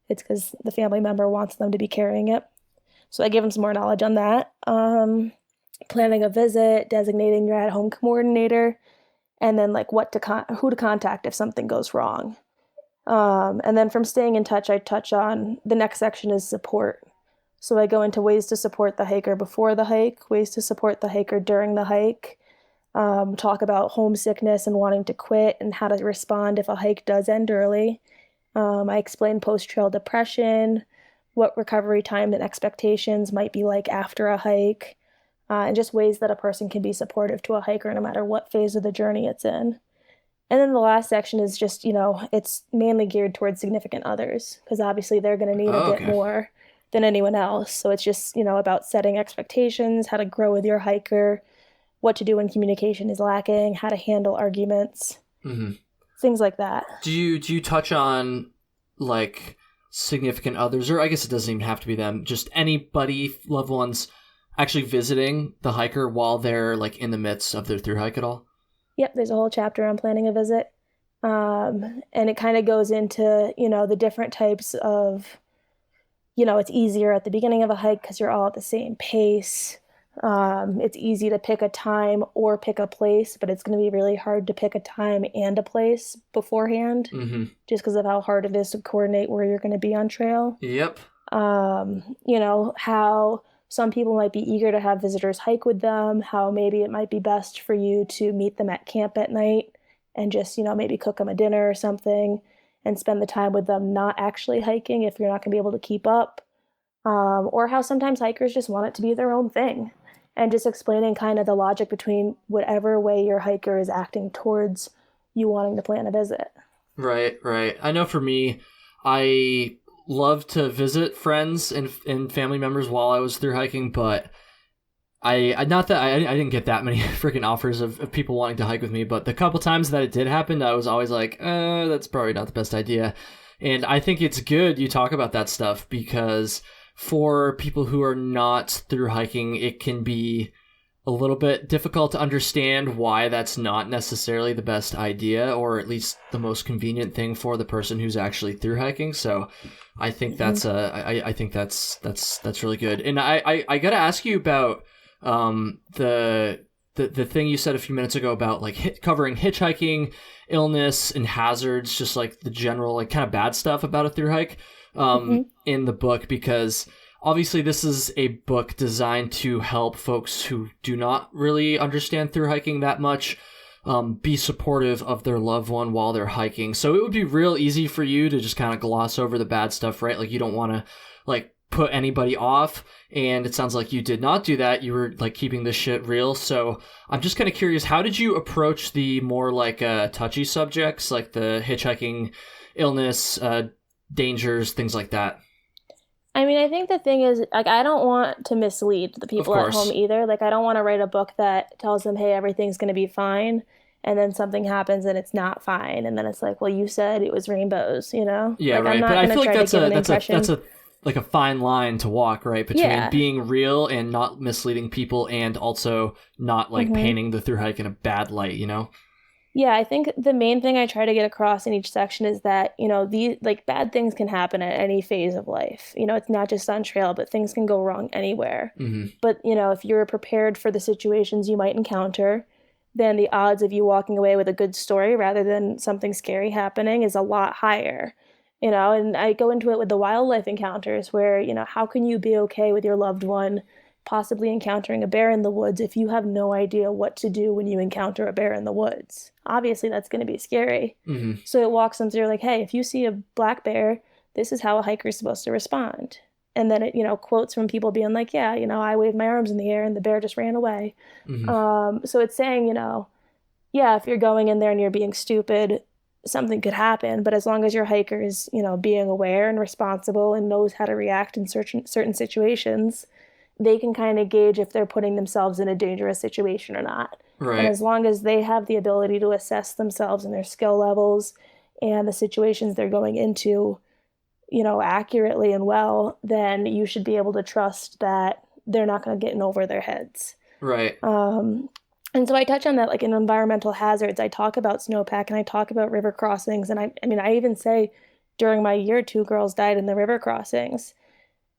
it's because the family member wants them to be carrying it. So I give them some more knowledge on that. Planning a visit, designating your at-home coordinator, and then like who to contact if something goes wrong. And then from staying in touch, I touch on the next section is support. So I go into ways to support the hiker before the hike, ways to support the hiker during the hike, talk about homesickness and wanting to quit and how to respond if a hike does end early. I explain post-trail depression, what recovery time and expectations might be like after a hike, and just ways that a person can be supportive to a hiker no matter what phase of the journey it's in. And then the last section is just, it's mainly geared towards significant others because obviously they're going to need a bit more than anyone else. So it's just, about setting expectations, how to grow with your hiker, what to do when communication is lacking, how to handle arguments, things like that. Do you touch on like significant others, or I guess it doesn't even have to be them, just anybody, loved ones, actually visiting the hiker while they're like in the midst of their thru hike at all? Yep, there's a whole chapter on planning a visit. And it kind of goes into, the different types of, it's easier at the beginning of a hike because you're all at the same pace. It's easy to pick a time or pick a place, but it's going to be really hard to pick a time and a place beforehand, just because of how hard it is to coordinate where you're going to be on trail. Yep. How some people might be eager to have visitors hike with them, how maybe it might be best for you to meet them at camp at night and just, maybe cook them a dinner or something and spend the time with them not actually hiking if you're not going to be able to keep up. Or how sometimes hikers just want it to be their own thing. And just explaining kind of the logic between whatever way your hiker is acting towards you wanting to plan a visit. Right. I know for me, I love to visit friends and family members while I was thru hiking, but I didn't get that many freaking offers of people wanting to hike with me, but the couple times that it did happen, I was always like, that's probably not the best idea. And I think it's good you talk about that stuff because for people who are not thru hiking, it can be a little bit difficult to understand why that's not necessarily the best idea, or at least the most convenient thing for the person who's actually thru hiking. So I think that's I think that's really good. And I got to ask you about the thing you said a few minutes ago about like covering hitchhiking, illness, and hazards, just like the general like kind of bad stuff about a thru hike. In the book, because obviously this is a book designed to help folks who do not really understand thru hiking that much be supportive of their loved one while they're hiking. So it would be real easy for you to just kind of gloss over the bad stuff, right? Like you don't want to like put anybody off, and it sounds like you did not do that. You were like keeping this shit real. So I'm just kind of curious, how did you approach the more like touchy subjects like the hitchhiking, illness, dangers, things like that? I mean, I think the thing is, like, I don't want to mislead the people at home either. Like, I don't want to write a book that tells them, hey, everything's going to be fine, and then something happens and it's not fine, and then it's like, well, you said it was rainbows, Yeah, like, right. But I feel like that's a fine line to walk, right, between being real and not misleading people, and also not like painting the thru hike in a bad light, Yeah, I think the main thing I try to get across in each section is that, these like bad things can happen at any phase of life. It's not just on trail, but things can go wrong anywhere. But, if you're prepared for the situations you might encounter, then the odds of you walking away with a good story rather than something scary happening is a lot higher. And I go into it with the wildlife encounters where, how can you be okay with your loved one possibly encountering a bear in the woods if you have no idea what to do when you encounter a bear in the woods? Obviously, that's going to be scary. So it walks them through like, hey, if you see a black bear, this is how a hiker is supposed to respond. And then it, quotes from people being like, yeah, I waved my arms in the air and the bear just ran away. So it's saying, yeah, if you're going in there and you're being stupid, something could happen. But as long as your hiker is, being aware and responsible and knows how to react in certain situations, they can kind of gauge if they're putting themselves in a dangerous situation or not. Right. And as long as they have the ability to assess themselves and their skill levels and the situations they're going into, accurately and well, then you should be able to trust that they're not going to get in over their heads. Right. And so I touch on that, like in environmental hazards. I talk about snowpack and I talk about river crossings. And I even say, during my year, 2 girls died in the river crossings.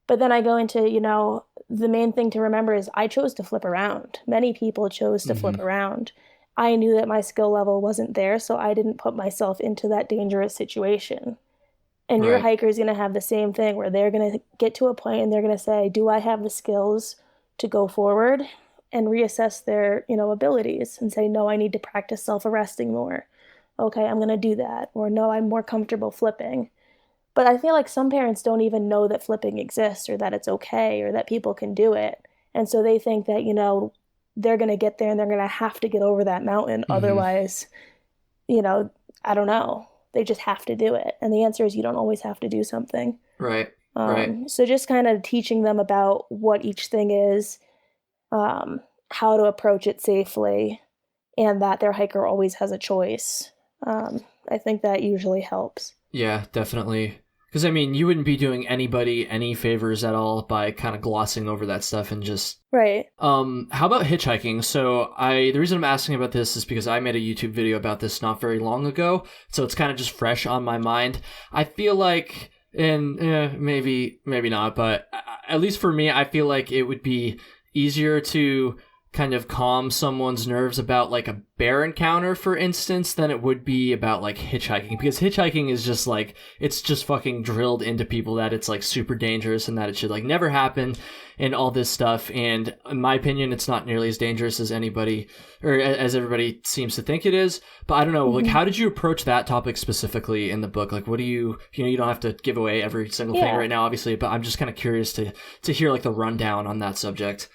But then I go into, the main thing to remember is I chose to flip around. Many people chose to flip around. I knew that my skill level wasn't there, so I didn't put myself into that dangerous situation. And your hiker is going to have the same thing where they're going to get to a point and they're going to say, do I have the skills to go forward, and reassess their, abilities and say, no, I need to practice self-arresting more. Okay, I'm going to do that. Or no, I'm more comfortable flipping. But I feel like some parents don't even know that flipping exists or that it's okay or that people can do it. And so they think that, they're going to get there and they're going to have to get over that mountain. Otherwise, I don't know. They just have to do it. And the answer is you don't always have to do something. Right. So just kind of teaching them about what each thing is, how to approach it safely, and that their hiker always has a choice. I think that usually helps. Yeah, definitely. Because, you wouldn't be doing anybody any favors at all by kind of glossing over that stuff and just... Right. How about hitchhiking? So the reason I'm asking about this is because I made a YouTube video about this not very long ago, so it's kind of just fresh on my mind. I feel like, and maybe not, but at least for me, I feel like it would be easier to kind of calm someone's nerves about like a bear encounter, for instance, than it would be about like hitchhiking, because hitchhiking is just like, it's just fucking drilled into people that it's like super dangerous and that it should like never happen and all this stuff. And in my opinion, it's not nearly as dangerous as anybody or as everybody seems to think it is. But I don't know, like, how did you approach that topic specifically in the book? Like, what do you don't have to give away every single thing right now, obviously, but I'm just kind of curious to hear like the rundown on that subject.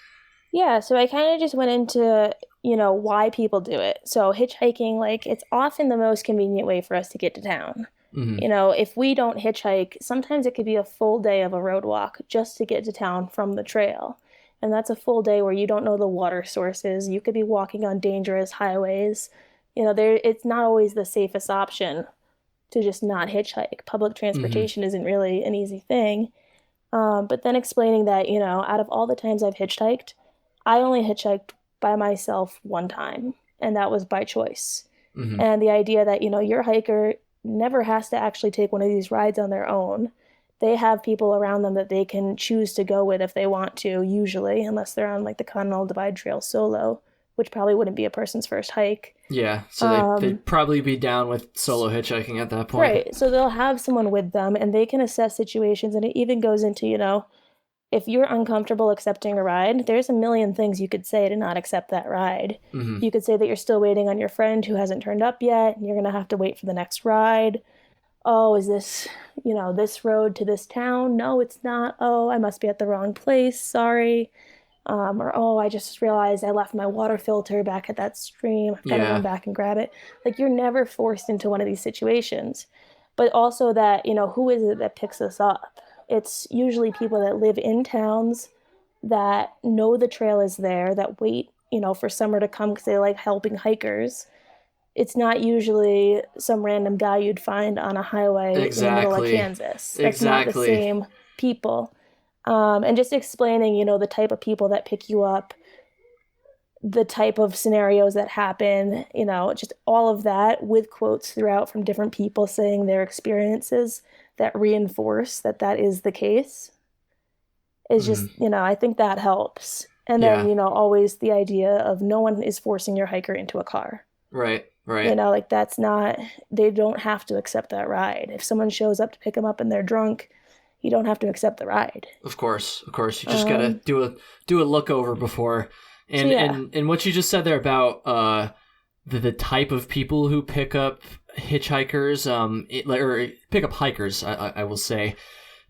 Yeah, so I kind of just went into, why people do it. So hitchhiking, like, it's often the most convenient way for us to get to town. If we don't hitchhike, sometimes it could be a full day of a road walk just to get to town from the trail. And that's a full day where you don't know the water sources. You could be walking on dangerous highways. It's not always the safest option to just not hitchhike. Public transportation isn't really an easy thing. But then explaining that, out of all the times I've hitchhiked, I only hitchhiked by myself one time, and that was by choice. And the idea that, your hiker never has to actually take one of these rides on their own. They have people around them that they can choose to go with if they want to, usually, unless they're on like the Continental Divide Trail solo, which probably wouldn't be a person's first hike. Yeah, so they'd probably be down with solo hitchhiking at that point. Right, so they'll have someone with them, and they can assess situations, and it even goes into, if you're uncomfortable accepting a ride, there's a million things you could say to not accept that ride. You could say that you're still waiting on your friend who hasn't turned up yet, and you're going to have to wait for the next ride. Oh, is this, this road to this town? No, it's not. Oh, I must be at the wrong place. Sorry. Or, oh, I just realized I left my water filter back at that stream. I've got to run back and grab it. Like, you're never forced into one of these situations. But also that, who is it that picks us up? It's usually people that live in towns that know the trail is there, that wait, for summer to come because they like helping hikers. It's not usually some random guy you'd find on a highway in the middle of Kansas. It's not the same people. And just explaining, the type of people that pick you up, the type of scenarios that happen, just all of that with quotes throughout from different people saying their experiences that reinforce that is the case is just, I think that helps. And then, always the idea of no one is forcing your hiker into a car. Right. Like that's not, they don't have to accept that ride. If someone shows up to pick them up and they're drunk, you don't have to accept the ride. Of course. You just got to do a look over before. And what you just said there about the type of people who pick up hitchhikers, or pick up hikers, I will say,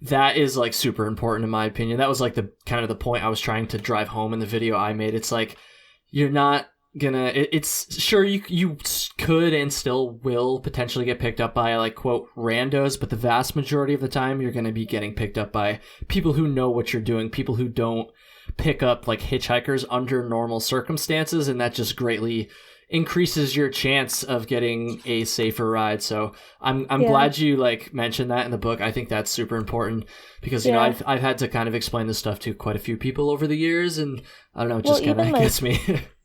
that is like super important in my opinion. That was like the kind of the point I was trying to drive home in the video I made. It's like, you're not gonna, it's sure you could and still will potentially get picked up by like quote randos, but the vast majority of the time you're gonna be getting picked up by people who know what you're doing, people who don't pick up like hitchhikers under normal circumstances, and that just greatly increases your chance of getting a safer ride. So I'm glad you like mentioned that in the book. I think that's super important because I've had to kind of explain this stuff to quite a few people over the years, and I don't know, it just kind of gets me.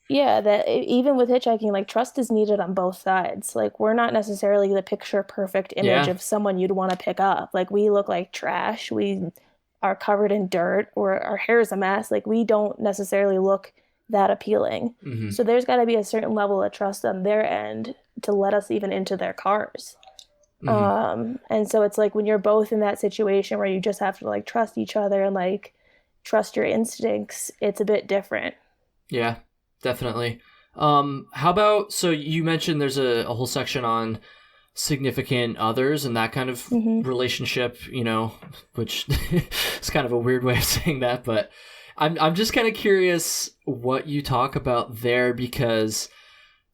Yeah, that even with hitchhiking, like trust is needed on both sides. Like we're not necessarily the picture perfect image Yeah. of someone you'd want to pick up. Like we look like trash. We are covered in dirt or our hair is a mess. Like we don't necessarily look that appealing. Hmm. So there's got to be a certain level of trust on their end to let us even into their cars. Hmm. And so it's like when you're both in that situation where you just have to like trust each other and like trust your instincts, it's a bit different. Yeah, definitely. How about, so you mentioned there's a whole section on significant others and that kind of Hmm. relationship, which is kind of a weird way of saying that, but I'm just kind of curious what you talk about there, because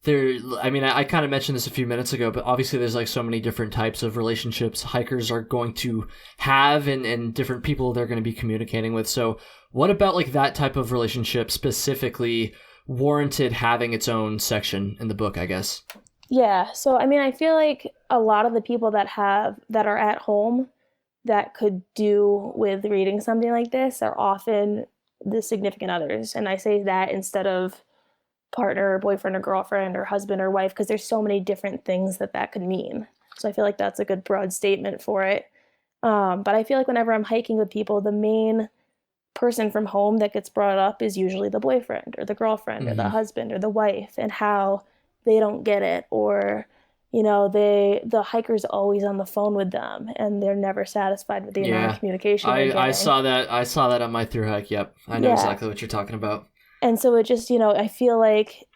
I mean, I kind of mentioned this a few minutes ago, but obviously there's like so many different types of relationships hikers are going to have, and different people they're going to be communicating with. So what about like that type of relationship specifically warranted having its own section in the book, I guess? Yeah. So, I mean, I feel like a lot of the people that are at home that could do with reading something like this are often the significant others. And I say that instead of partner, or boyfriend or girlfriend or husband or wife, because there's so many different things that could mean. So I feel like that's a good broad statement for it. But I feel like whenever I'm hiking with people, the main person from home that gets brought up is usually the boyfriend or the girlfriend or the Hmm. husband or the wife, and how they don't get it, or the hiker's always on the phone with them and they're never satisfied with the amount of Yeah, communication they're I getting. saw that. I saw that on my thru hike. Yep, I know Yeah. exactly what you're talking about. And so it just, I feel like,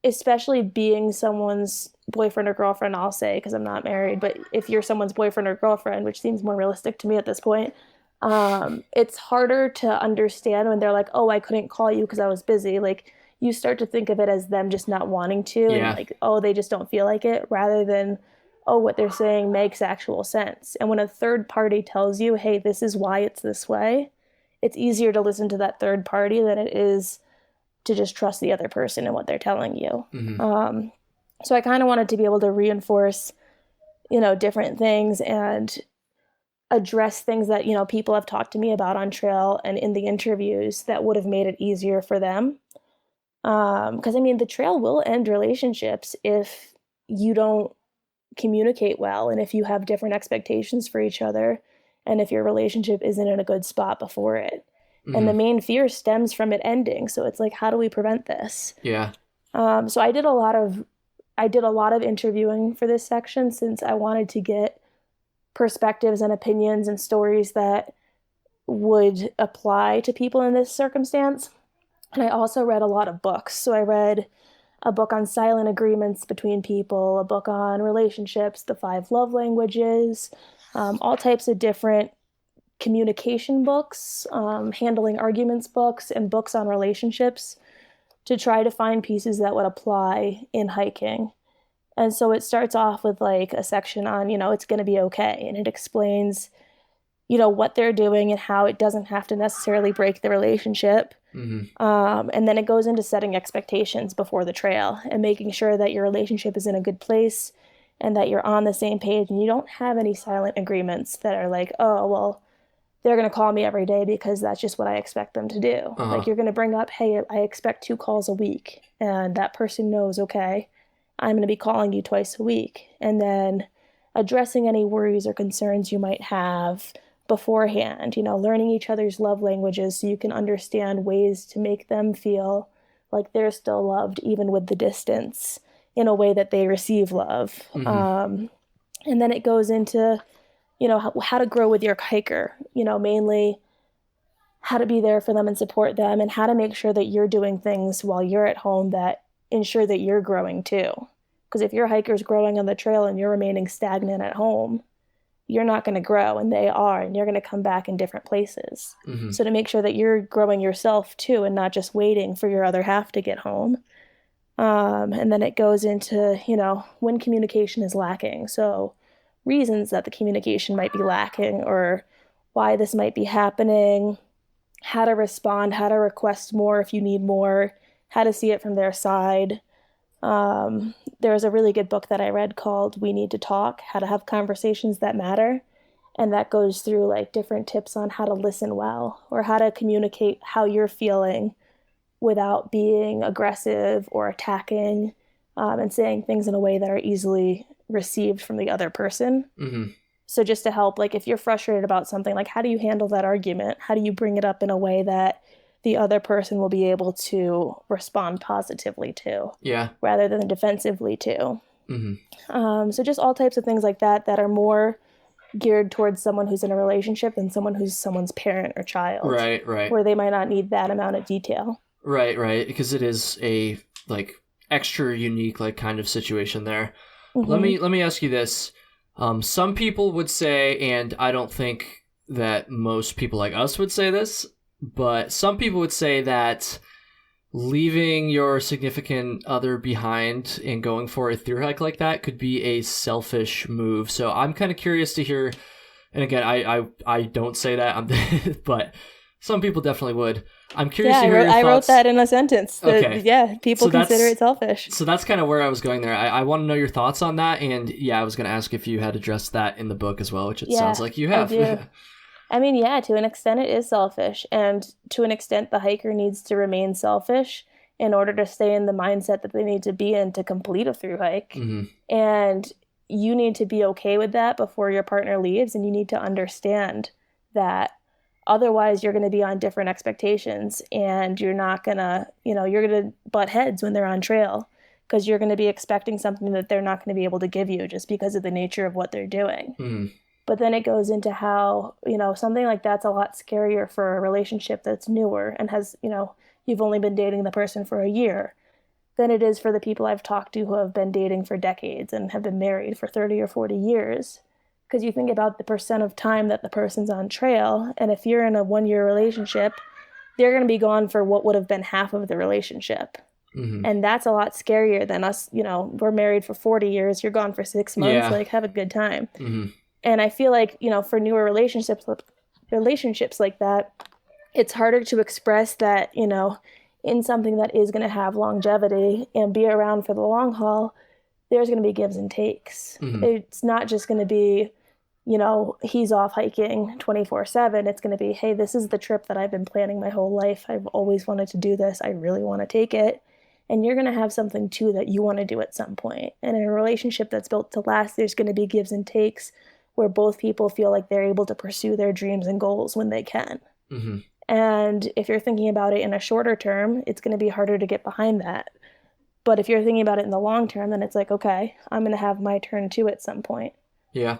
especially being someone's boyfriend or girlfriend, I'll say, because I'm not married, but if you're someone's boyfriend or girlfriend, which seems more realistic to me at this point, it's harder to understand when they're like, oh, I couldn't call you because I was busy. Like, you start to think of it as them just not wanting to, and Yeah. like, oh, they just don't feel like it, rather than, oh, what they're saying makes actual sense. And when a third party tells you, hey, this is why it's this way, it's easier to listen to that third party than it is to just trust the other person and what they're telling you. Hmm. Um, so I kind of wanted to be able to reinforce, different things and address things that, people have talked to me about on trail and in the interviews that would have made it easier for them. Because I mean, the trail will end relationships if you don't communicate well and if you have different expectations for each other and if your relationship isn't in a good spot before it. And the Hmm. main fear stems from it ending. So it's like, how do we prevent this? Yeah. So I did a lot of interviewing for this section since I wanted to get perspectives and opinions and stories that would apply to people in this circumstance. And I also read a lot of books. So I read a book on silent agreements between people, a book on relationships, the five love languages, all types of different communication books, handling arguments books, and books on relationships to try to find pieces that would apply in hiking. And so it starts off with like a section on, it's going to be okay. And it explains, what they're doing and how it doesn't have to necessarily break the relationship. Hmm. And then it goes into setting expectations before the trail and making sure that your relationship is in a good place and that you're on the same page and you don't have any silent agreements that are like, oh, well, they're going to call me every day because that's just what I expect them to do. Like Uh-huh. you're going to bring up, hey, I expect 2 calls a week. And that person knows, okay, I'm going to be calling you twice a week. And then addressing any worries or concerns you might have beforehand, learning each other's love languages so you can understand ways to make them feel like they're still loved, even with the distance, in a way that they receive love. Hmm. And then it goes into, how to grow with your hiker, mainly how to be there for them and support them and how to make sure that you're doing things while you're at home that ensure that you're growing too. Because if your hiker's growing on the trail and you're remaining stagnant at home, you're not going to grow and they are, and you're going to come back in different places. Hmm. So to make sure that you're growing yourself too and not just waiting for your other half to get home. And then it goes into, when communication is lacking. So reasons that the communication might be lacking or why this might be happening, how to respond, how to request more if you need more, how to see it from their side. There was a really good book that I read called We Need to Talk, How to Have Conversations That Matter. And that goes through like different tips on how to listen well or how to communicate how you're feeling without being aggressive or attacking, and saying things in a way that are easily received from the other person. Mm-hmm. So just to help, like if you're frustrated about something, like how do you handle that argument? How do you bring it up in a way that the other person will be able to respond positively to, rather than defensively to? Mm-hmm. So just all types of things like that are more geared towards someone who's in a relationship than someone who's someone's parent or child. Right. Where they might not need that amount of detail. Right. Because it is a like extra unique like kind of situation there. Mm-hmm. Let me ask you this. Some people would say, and I don't think that most people like us would say this, but some people would say that leaving your significant other behind and going for a thru hike like that could be a selfish move. So I'm kind of curious to hear, and again, I don't say that, but some people definitely would. I'm curious to hear your thoughts. I wrote that in a sentence. Okay. Yeah, people consider it selfish. So that's kind of where I was going there. I want to know your thoughts on that, and yeah, I was going to ask if you had addressed that in the book as well, which it sounds like you have. I do. I mean, yeah, to an extent it is selfish, and to an extent the hiker needs to remain selfish in order to stay in the mindset that they need to be in to complete a thru hike. Mm-hmm. And you need to be okay with that before your partner leaves, and you need to understand that otherwise you're going to be on different expectations, and you're not going to, you're going to butt heads when they're on trail because you're going to be expecting something that they're not going to be able to give you just because of the nature of what they're doing. Mm-hmm. But then it goes into how, something like that's a lot scarier for a relationship that's newer and has, you've only been dating the person for a year than it is for the people I've talked to who have been dating for decades and have been married for 30 or 40 years. Because you think about the percent of time that the person's on trail, and if you're in a 1-year relationship, they're going to be gone for what would have been half of the relationship. Mm-hmm. And that's a lot scarier than us, we're married for 40 years, you're gone for 6 months, like have a good time. Mm-hmm. And I feel like, for newer relationships like that, it's harder to express that, in something that is going to have longevity and be around for the long haul, there's going to be gives and takes. Mm-hmm. It's not just going to be, he's off hiking 24/7. It's going to be, hey, this is the trip that I've been planning my whole life. I've always wanted to do this. I really want to take it. And you're going to have something too that you want to do at some point. And in a relationship that's built to last, there's going to be gives and takes where both people feel like they're able to pursue their dreams and goals when they can. Mm-hmm. And if you're thinking about it in a shorter term, it's going to be harder to get behind that. But if you're thinking about it in the long term, then it's like, okay, I'm going to have my turn too at some point. Yeah.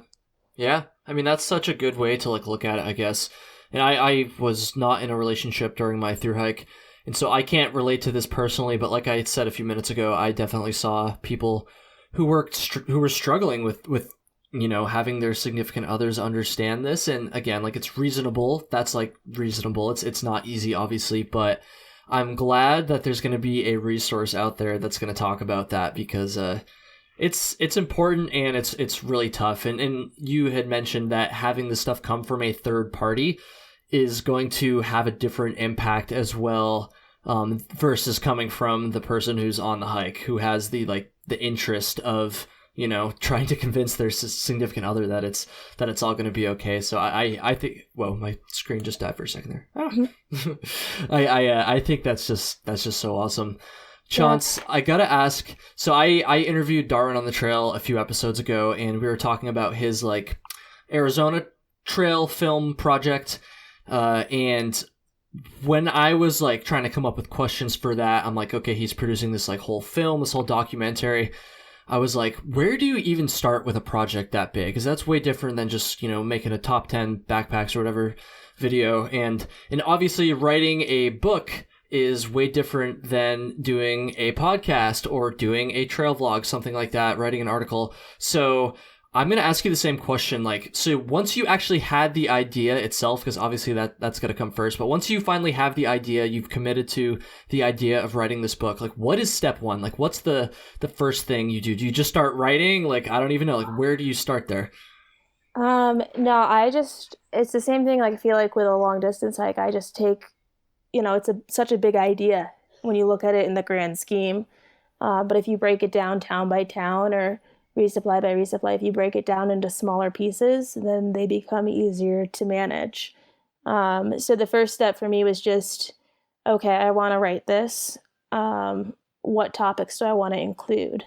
I mean, that's such a good way to look at it, I guess. And I was not in a relationship during my thru hike, and so I can't relate to this personally. But like I said a few minutes ago, I definitely saw people who were struggling with having their significant others understand this. And again, it's reasonable. That's reasonable. It's not easy, obviously, but I'm glad that there's going to be a resource out there that's going to talk about that, because it's important, and it's really tough. And you had mentioned that having this stuff come from a third party is going to have a different impact as well, versus coming from the person who's on the hike, who has the interest of trying to convince their significant other that it's all going to be okay. So I think, whoa, my screen just died for a second there. Oh. I think that's just so awesome. Chance, yeah. I gotta ask, so I interviewed Darwin on the Trail a few episodes ago, and we were talking about his Arizona Trail film project, and when I was trying to come up with questions for that, I'm like, okay, he's producing this whole film, this whole documentary. I was like, where do you even start with a project that big? Because that's way different than just, making a top 10 backpacks or whatever video. And obviously writing a book is way different than doing a podcast or doing a trail vlog, something like that, writing an article. So I'm going to ask you the same question. So once you actually had the idea itself, because obviously that's going to come first, but once you finally have the idea, you've committed to the idea of writing this book, what is step one? What's the first thing you do? Do you just start writing? I don't even know. Where do you start there? No, it's the same thing. I feel like with a long distance hike, I just take, it's such a big idea when you look at it in the grand scheme. But if you break it down town by town or resupply by resupply, if you break it down into smaller pieces, then they become easier to manage. So the first step for me was just okay, I want to write this. What topics do I want to include?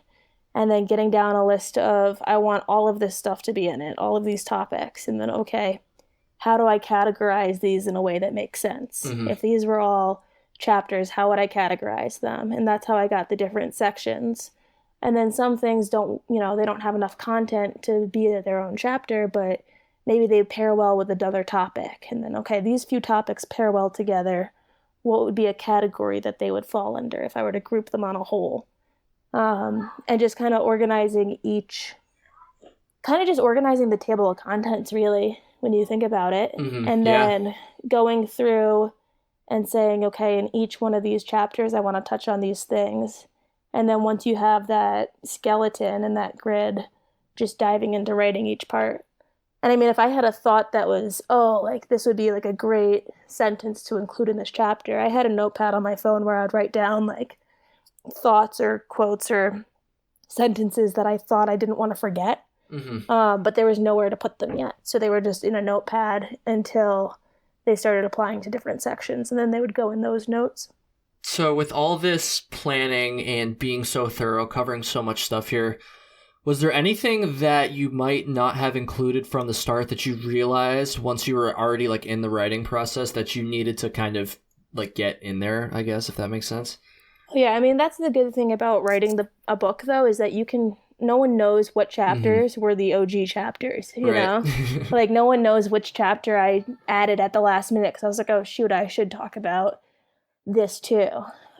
And then getting down a list of, I want all of this stuff to be in it, all of these topics. And then, okay, how do I categorize these in a way that makes sense? Mm-hmm. If these were all chapters, how would I categorize them? And that's how I got the different sections. And then some things don't, they don't have enough content to be their own chapter, but maybe they pair well with another topic. And then, okay, these few topics pair well together. What would be a category that they would fall under if I were to group them on a whole? And just kind of organizing the table of contents, really, when you think about it. Mm-hmm. And then going through and saying, okay, in each one of these chapters, I want to touch on these things. And then once you have that skeleton and that grid, just diving into writing each part. And I mean, if I had a thought that was, this would be like a great sentence to include in this chapter, I had a notepad on my phone where I'd write down like thoughts or quotes or sentences that I thought I didn't want to forget. Mm-hmm. But there was nowhere to put them yet. So they were just in a notepad until they started applying to different sections, and then they would go in those notes. So with all this planning and being so thorough, covering so much stuff here, was there anything that you might not have included from the start that you realized once you were already like in the writing process that you needed to kind of like get in there, I guess, if that makes sense? Yeah, I mean, that's the good thing about writing a book, though, is that no one knows what chapters were the OG chapters, you know? Like, no one knows which chapter I added at the last minute, because I was like, oh, shoot, I should talk about this, too.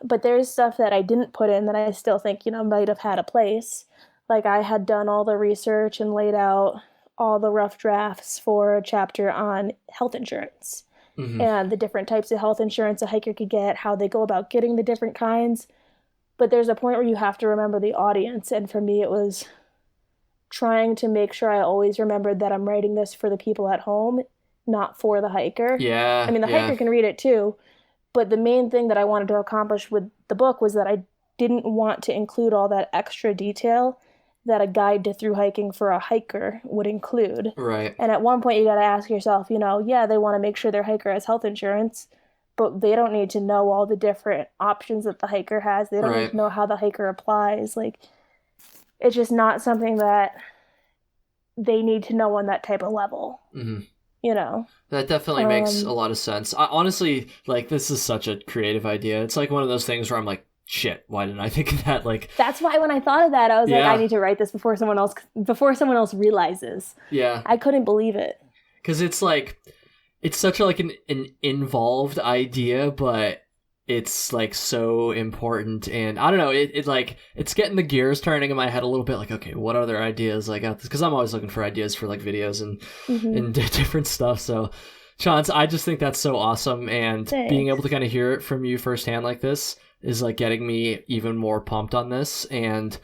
But there's stuff that I didn't put in that I still think, might have had a place. Like, I had done all the research and laid out all the rough drafts for a chapter on health insurance. Mm-hmm. And the different types of health insurance a hiker could get, how they go about getting the different kinds. But there's a point where you have to remember the audience. And for me, it was trying to make sure I always remembered that I'm writing this for the people at home, not for the hiker. Yeah. I mean, the hiker can read it too. But the main thing that I wanted to accomplish with the book was that I didn't want to include all that extra detail that a guide to thru hiking for a hiker would include. Right. And at one point, you got to ask yourself, they want to make sure their hiker has health insurance, but they don't need to know all the different options that the hiker has. They don't need to know how the hiker applies. Like, it's just not something that they need to know on that type of level. Mm-hmm. That definitely makes a lot of sense. honestly, like, this is such a creative idea. It's like one of those things where I'm like, shit, why didn't I think of that? Like, that's why when I thought of that, I was like, I need to write this before someone else realizes. Yeah. I couldn't believe it. Because it's like, it's such like an involved idea, but it's like so important. And I don't know, it's getting the gears turning in my head a little bit. Like, okay, what other ideas I got this? Because I'm always looking for ideas for like videos and different stuff. So, Chauncey, I just think that's so awesome. And being able to kind of hear it from you firsthand like this is like getting me even more pumped on this. And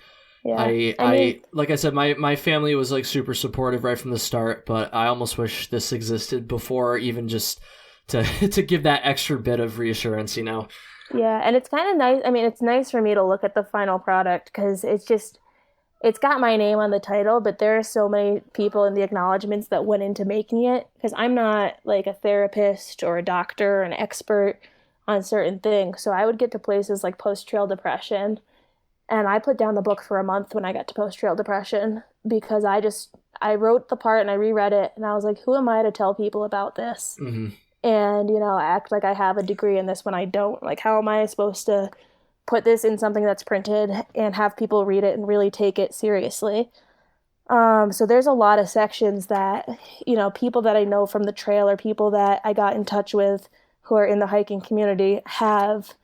I like I said, my family was like super supportive right from the start, but I almost wish this existed before, even just to give that extra bit of reassurance, Yeah, and it's kind of nice. I mean, it's nice for me to look at the final product because it's got my name on the title, but there are so many people in the acknowledgments that went into making it, because I'm not like a therapist or a doctor or an expert on certain things. So I would get to places like post-trail depression, and I put down the book for a month when I got to post-trail depression, because I wrote the part and I reread it, and I was like, who am I to tell people about this? Mm-hmm. And, act like I have a degree in this when I don't. Like, how am I supposed to put this in something that's printed and have people read it and really take it seriously? So there's a lot of sections that, people that I know from the trail or people that I got in touch with who are in the hiking community have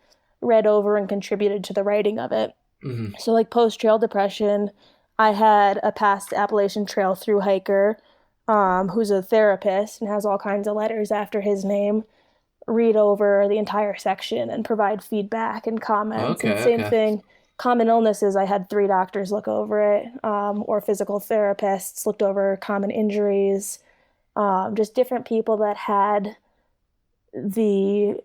read over and contributed to the writing of it. Mm-hmm. So like post-trail depression, I had a past Appalachian Trail thru hiker who's a therapist and has all kinds of letters after his name, read over the entire section and provide feedback and comments. And same thing, common illnesses, I had 3 doctors look over it, or physical therapists looked over common injuries, just different people that had the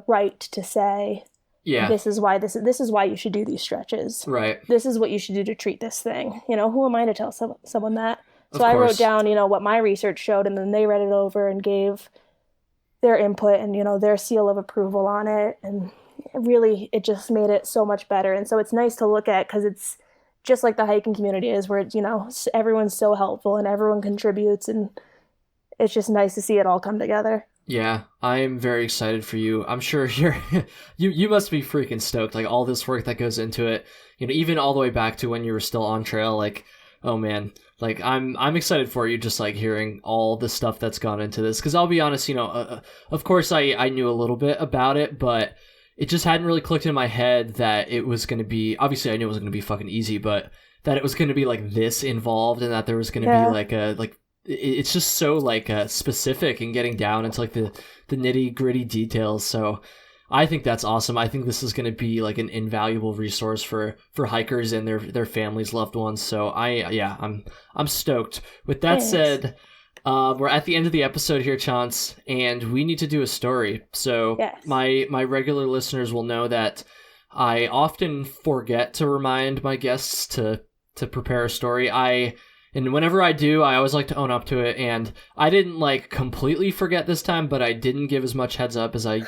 right to say, this is why you should do these stretches. Right. This is what you should do to treat this thing. Who am I to tell someone that? So I wrote down, what my research showed, and then they read it over and gave their input and, their seal of approval on it. And really, it just made it so much better. And so it's nice to look at because it's just like the hiking community is where, everyone's so helpful and everyone contributes. And it's just nice to see it all come together. Yeah, I'm very excited for you. I'm sure you must be freaking stoked. Like all this work that goes into it, even all the way back to when you were still on trail. Like, oh man, like I'm excited for you. Just like hearing all the stuff that's gone into this. Because I'll be honest, of course I knew a little bit about it, but it just hadn't really clicked in my head that it was going to be. Obviously, I knew it was going to be fucking easy, but that it was going to be like this involved, and that there was going to be like it's just so like specific and getting down into like the nitty gritty details. So I think that's awesome. I think this is going to be like an invaluable resource for hikers and their families, loved ones. So I'm stoked. With that said, we're at the end of the episode here, Chance, and we need to do a story. So my regular listeners will know that I often forget to remind my guests to prepare a story. And whenever I do, I always like to own up to it. And I didn't like completely forget this time, but I didn't give as much heads up as I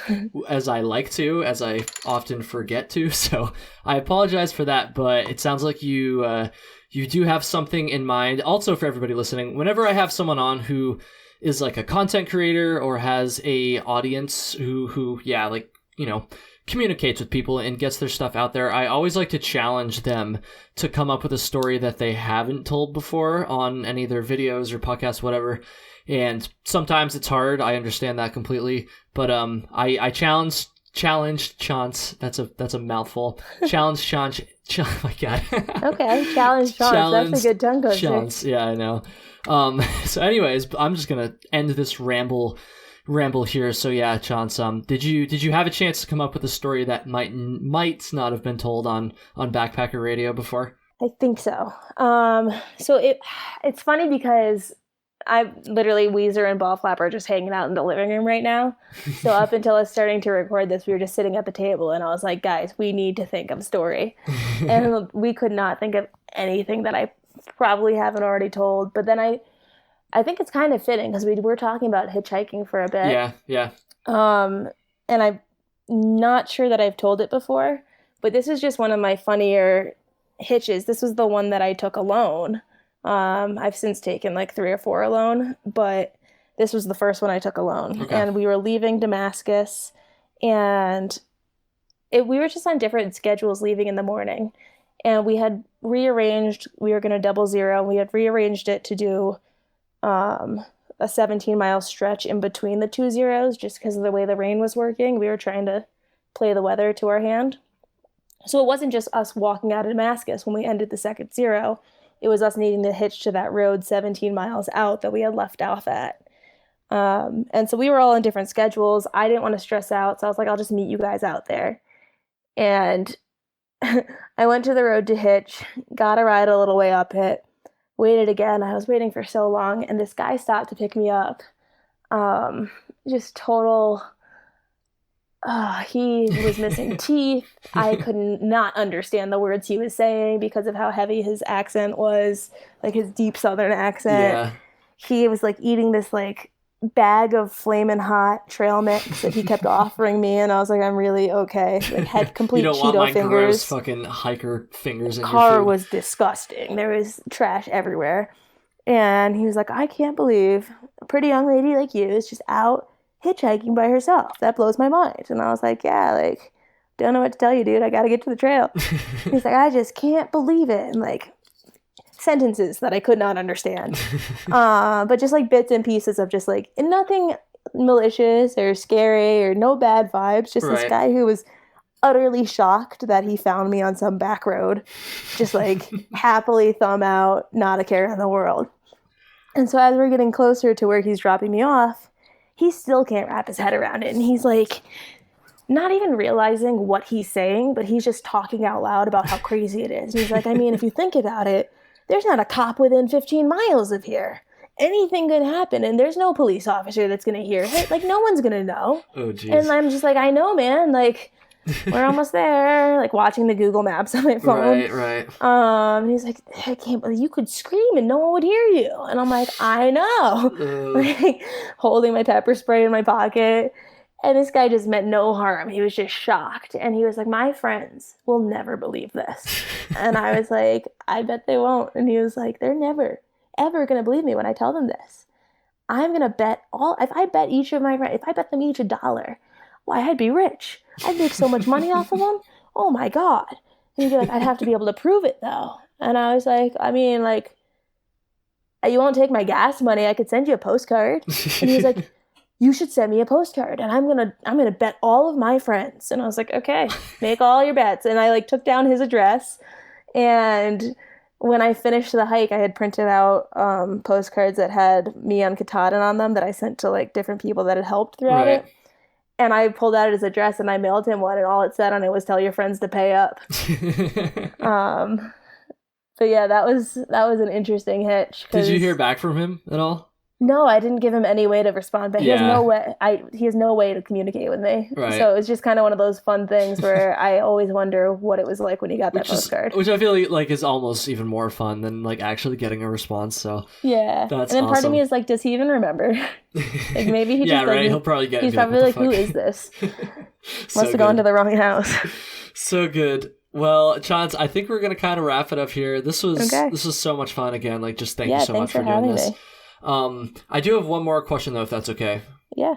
like to, as I often forget to. So I apologize for that. But it sounds like you do have something in mind. Also, for everybody listening, whenever I have someone on who is like a content creator or has a audience who communicates with people and gets their stuff out there, I always like to challenge them to come up with a story that they haven't told before on any of their videos or podcasts, whatever. And sometimes it's hard. I understand that completely. But I challenged Chance. That's a mouthful. Challenge Chance. Oh my God. Okay, challenge Chance. That's a good tongue twister. Chance. Yeah, I know. So anyways, I'm just gonna end this ramble here. So yeah, Chance, did you have a chance to come up with a story that might not have been told on Backpacker Radio before? I think so. So it's funny because I literally Weezer and Ball Flapper are just hanging out in the living room right now. So up until I was starting to record this, we were just sitting at the table and I was like, guys, we need to think of a story. And we could not think of anything that I probably haven't already told. But then I think it's kind of fitting because we were talking about hitchhiking for a bit. Yeah. And I'm not sure that I've told it before, but this is just one of my funnier hitches. This was the one that I took alone. I've since taken like 3 or 4 alone, but this was the first one I took alone. Okay. And we were leaving Damascus, and we were just on different schedules leaving in the morning. And we had rearranged, we were going to double zero, and we had rearranged it to do a 17-mile stretch in between the 2 zeros just because of the way the rain was working. We were trying to play the weather to our hand. So it wasn't just us walking out of Damascus when we ended the second zero. It was us needing to hitch to that road 17 miles out that we had left off at. And so we were all on different schedules. I didn't want to stress out, so I was like, I'll just meet you guys out there. And I went to the road to hitch, got a ride a little way up it, waited again. I was waiting for so long, and this guy stopped to pick me up. Just total... he was missing teeth. I could not understand the words he was saying because of how heavy his accent was, like his deep Southern accent. Yeah. He was like eating this like bag of flamin' hot trail mix that he kept offering me, and I was like, I'm really okay. Like had complete you don't Cheeto want my fingers. Gross fucking hiker fingers in your food. The car was disgusting. There was trash everywhere, and he was like, I can't believe a pretty young lady like you is just out hitchhiking by herself. That blows my mind. And I was like, yeah, like, don't know what to tell you, dude. I gotta get to the trail. He's like, I just can't believe it. And like sentences that I could not understand. But just like bits and pieces of just like nothing malicious or scary or no bad vibes. Just this guy who was utterly shocked that he found me on some back road. Just like happily thumb out, not a care in the world. And so as we're getting closer to where he's dropping me off, he still can't wrap his head around it. And he's like, not even realizing what he's saying, but he's just talking out loud about how crazy it is. And he's like, I mean, if you think about it, there's not a cop within 15 miles of here. Anything could happen, and there's no police officer that's going to hear it. Like, no one's going to know. Oh, geez. And I'm just like, I know, man. Like, we're almost there. Like watching the Google Maps on my phone. Right. And he's like, I can't believe you could scream and no one would hear you. And I'm like, I know. Like holding my pepper spray in my pocket. And this guy just meant no harm. He was just shocked. And he was like, my friends will never believe this. And I was like, I bet they won't. And he was like, they're never, ever going to believe me when I tell them this. I'm going to bet if I bet each of my friends, if I bet them each $1, why, I'd be rich. I'd make so much money off of them. Oh my God. And he'd be like, I'd have to be able to prove it though. And I was like, I mean, like, you won't take my gas money. I could send you a postcard. And he was like, you should send me a postcard and I'm gonna bet all of my friends. And I was like, okay, make all your bets. And I like took down his address. And when I finished the hike, I had printed out postcards that had me on Katahdin on them that I sent to like different people that had helped throughout it. And I pulled out his address and I mailed him one, and all it said on it was, tell your friends to pay up. But yeah, that was an interesting hitch. Did you hear back from him at all? No, I didn't give him any way to respond, but he has no way to communicate with me. Right. So it's just kind of one of those fun things where I always wonder what it was like when he got that postcard. Which I feel like is almost even more fun than like actually getting a response. So yeah, that's and then awesome. Part of me is like, does he even remember? Like maybe he just right. He'll probably get. He's probably like, who is this? Must have gone to the wrong house. So good. Well, Chauncey, I think we're gonna kind of wrap it up here. This was so much fun again. Like, just thank you so much for doing this. I do have one more question though, if that's okay. Yeah.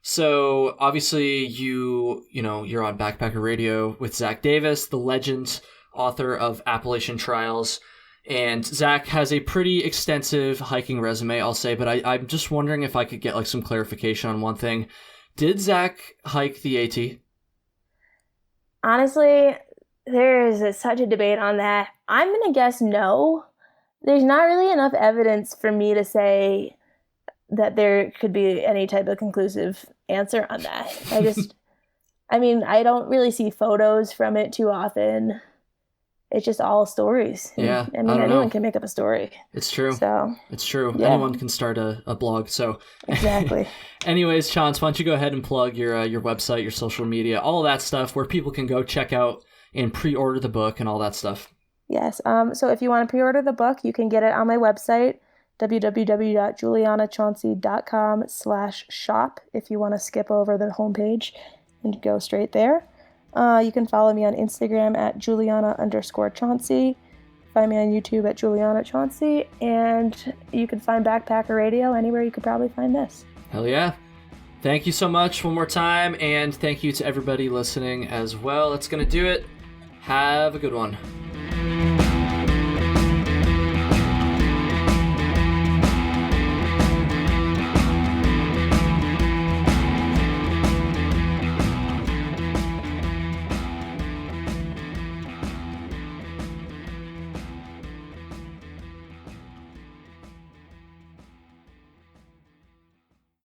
So obviously you're on Backpacker Radio with Zach Davis, the legend, author of Appalachian Trails. And Zach has a pretty extensive hiking resume, I'll say, but I'm just wondering if I could get like some clarification on one thing. Did Zach hike the AT? Honestly, there is such a debate on that. I'm going to guess no. There's not really enough evidence for me to say that there could be any type of conclusive answer on that. I don't really see photos from it too often. It's just all stories. Yeah. Anyone can make up a story. It's true. So it's true. Yeah. Anyone can start a blog. So exactly. Anyways, Chauncey, why don't you go ahead and plug your website, your social media, all of that stuff, where people can go check out and pre-order the book and all that stuff. Yes. So if you want to pre-order the book, you can get it on my website, www.julianachauncey.com/shop. If you want to skip over the homepage and go straight there. You can follow me on Instagram at Juliana_Chauncey. Find me on YouTube at Juliana Chauncey. And you can find Backpacker Radio anywhere you could probably find this. Hell yeah. Thank you so much one more time. And thank you to everybody listening as well. That's going to do it. Have a good one.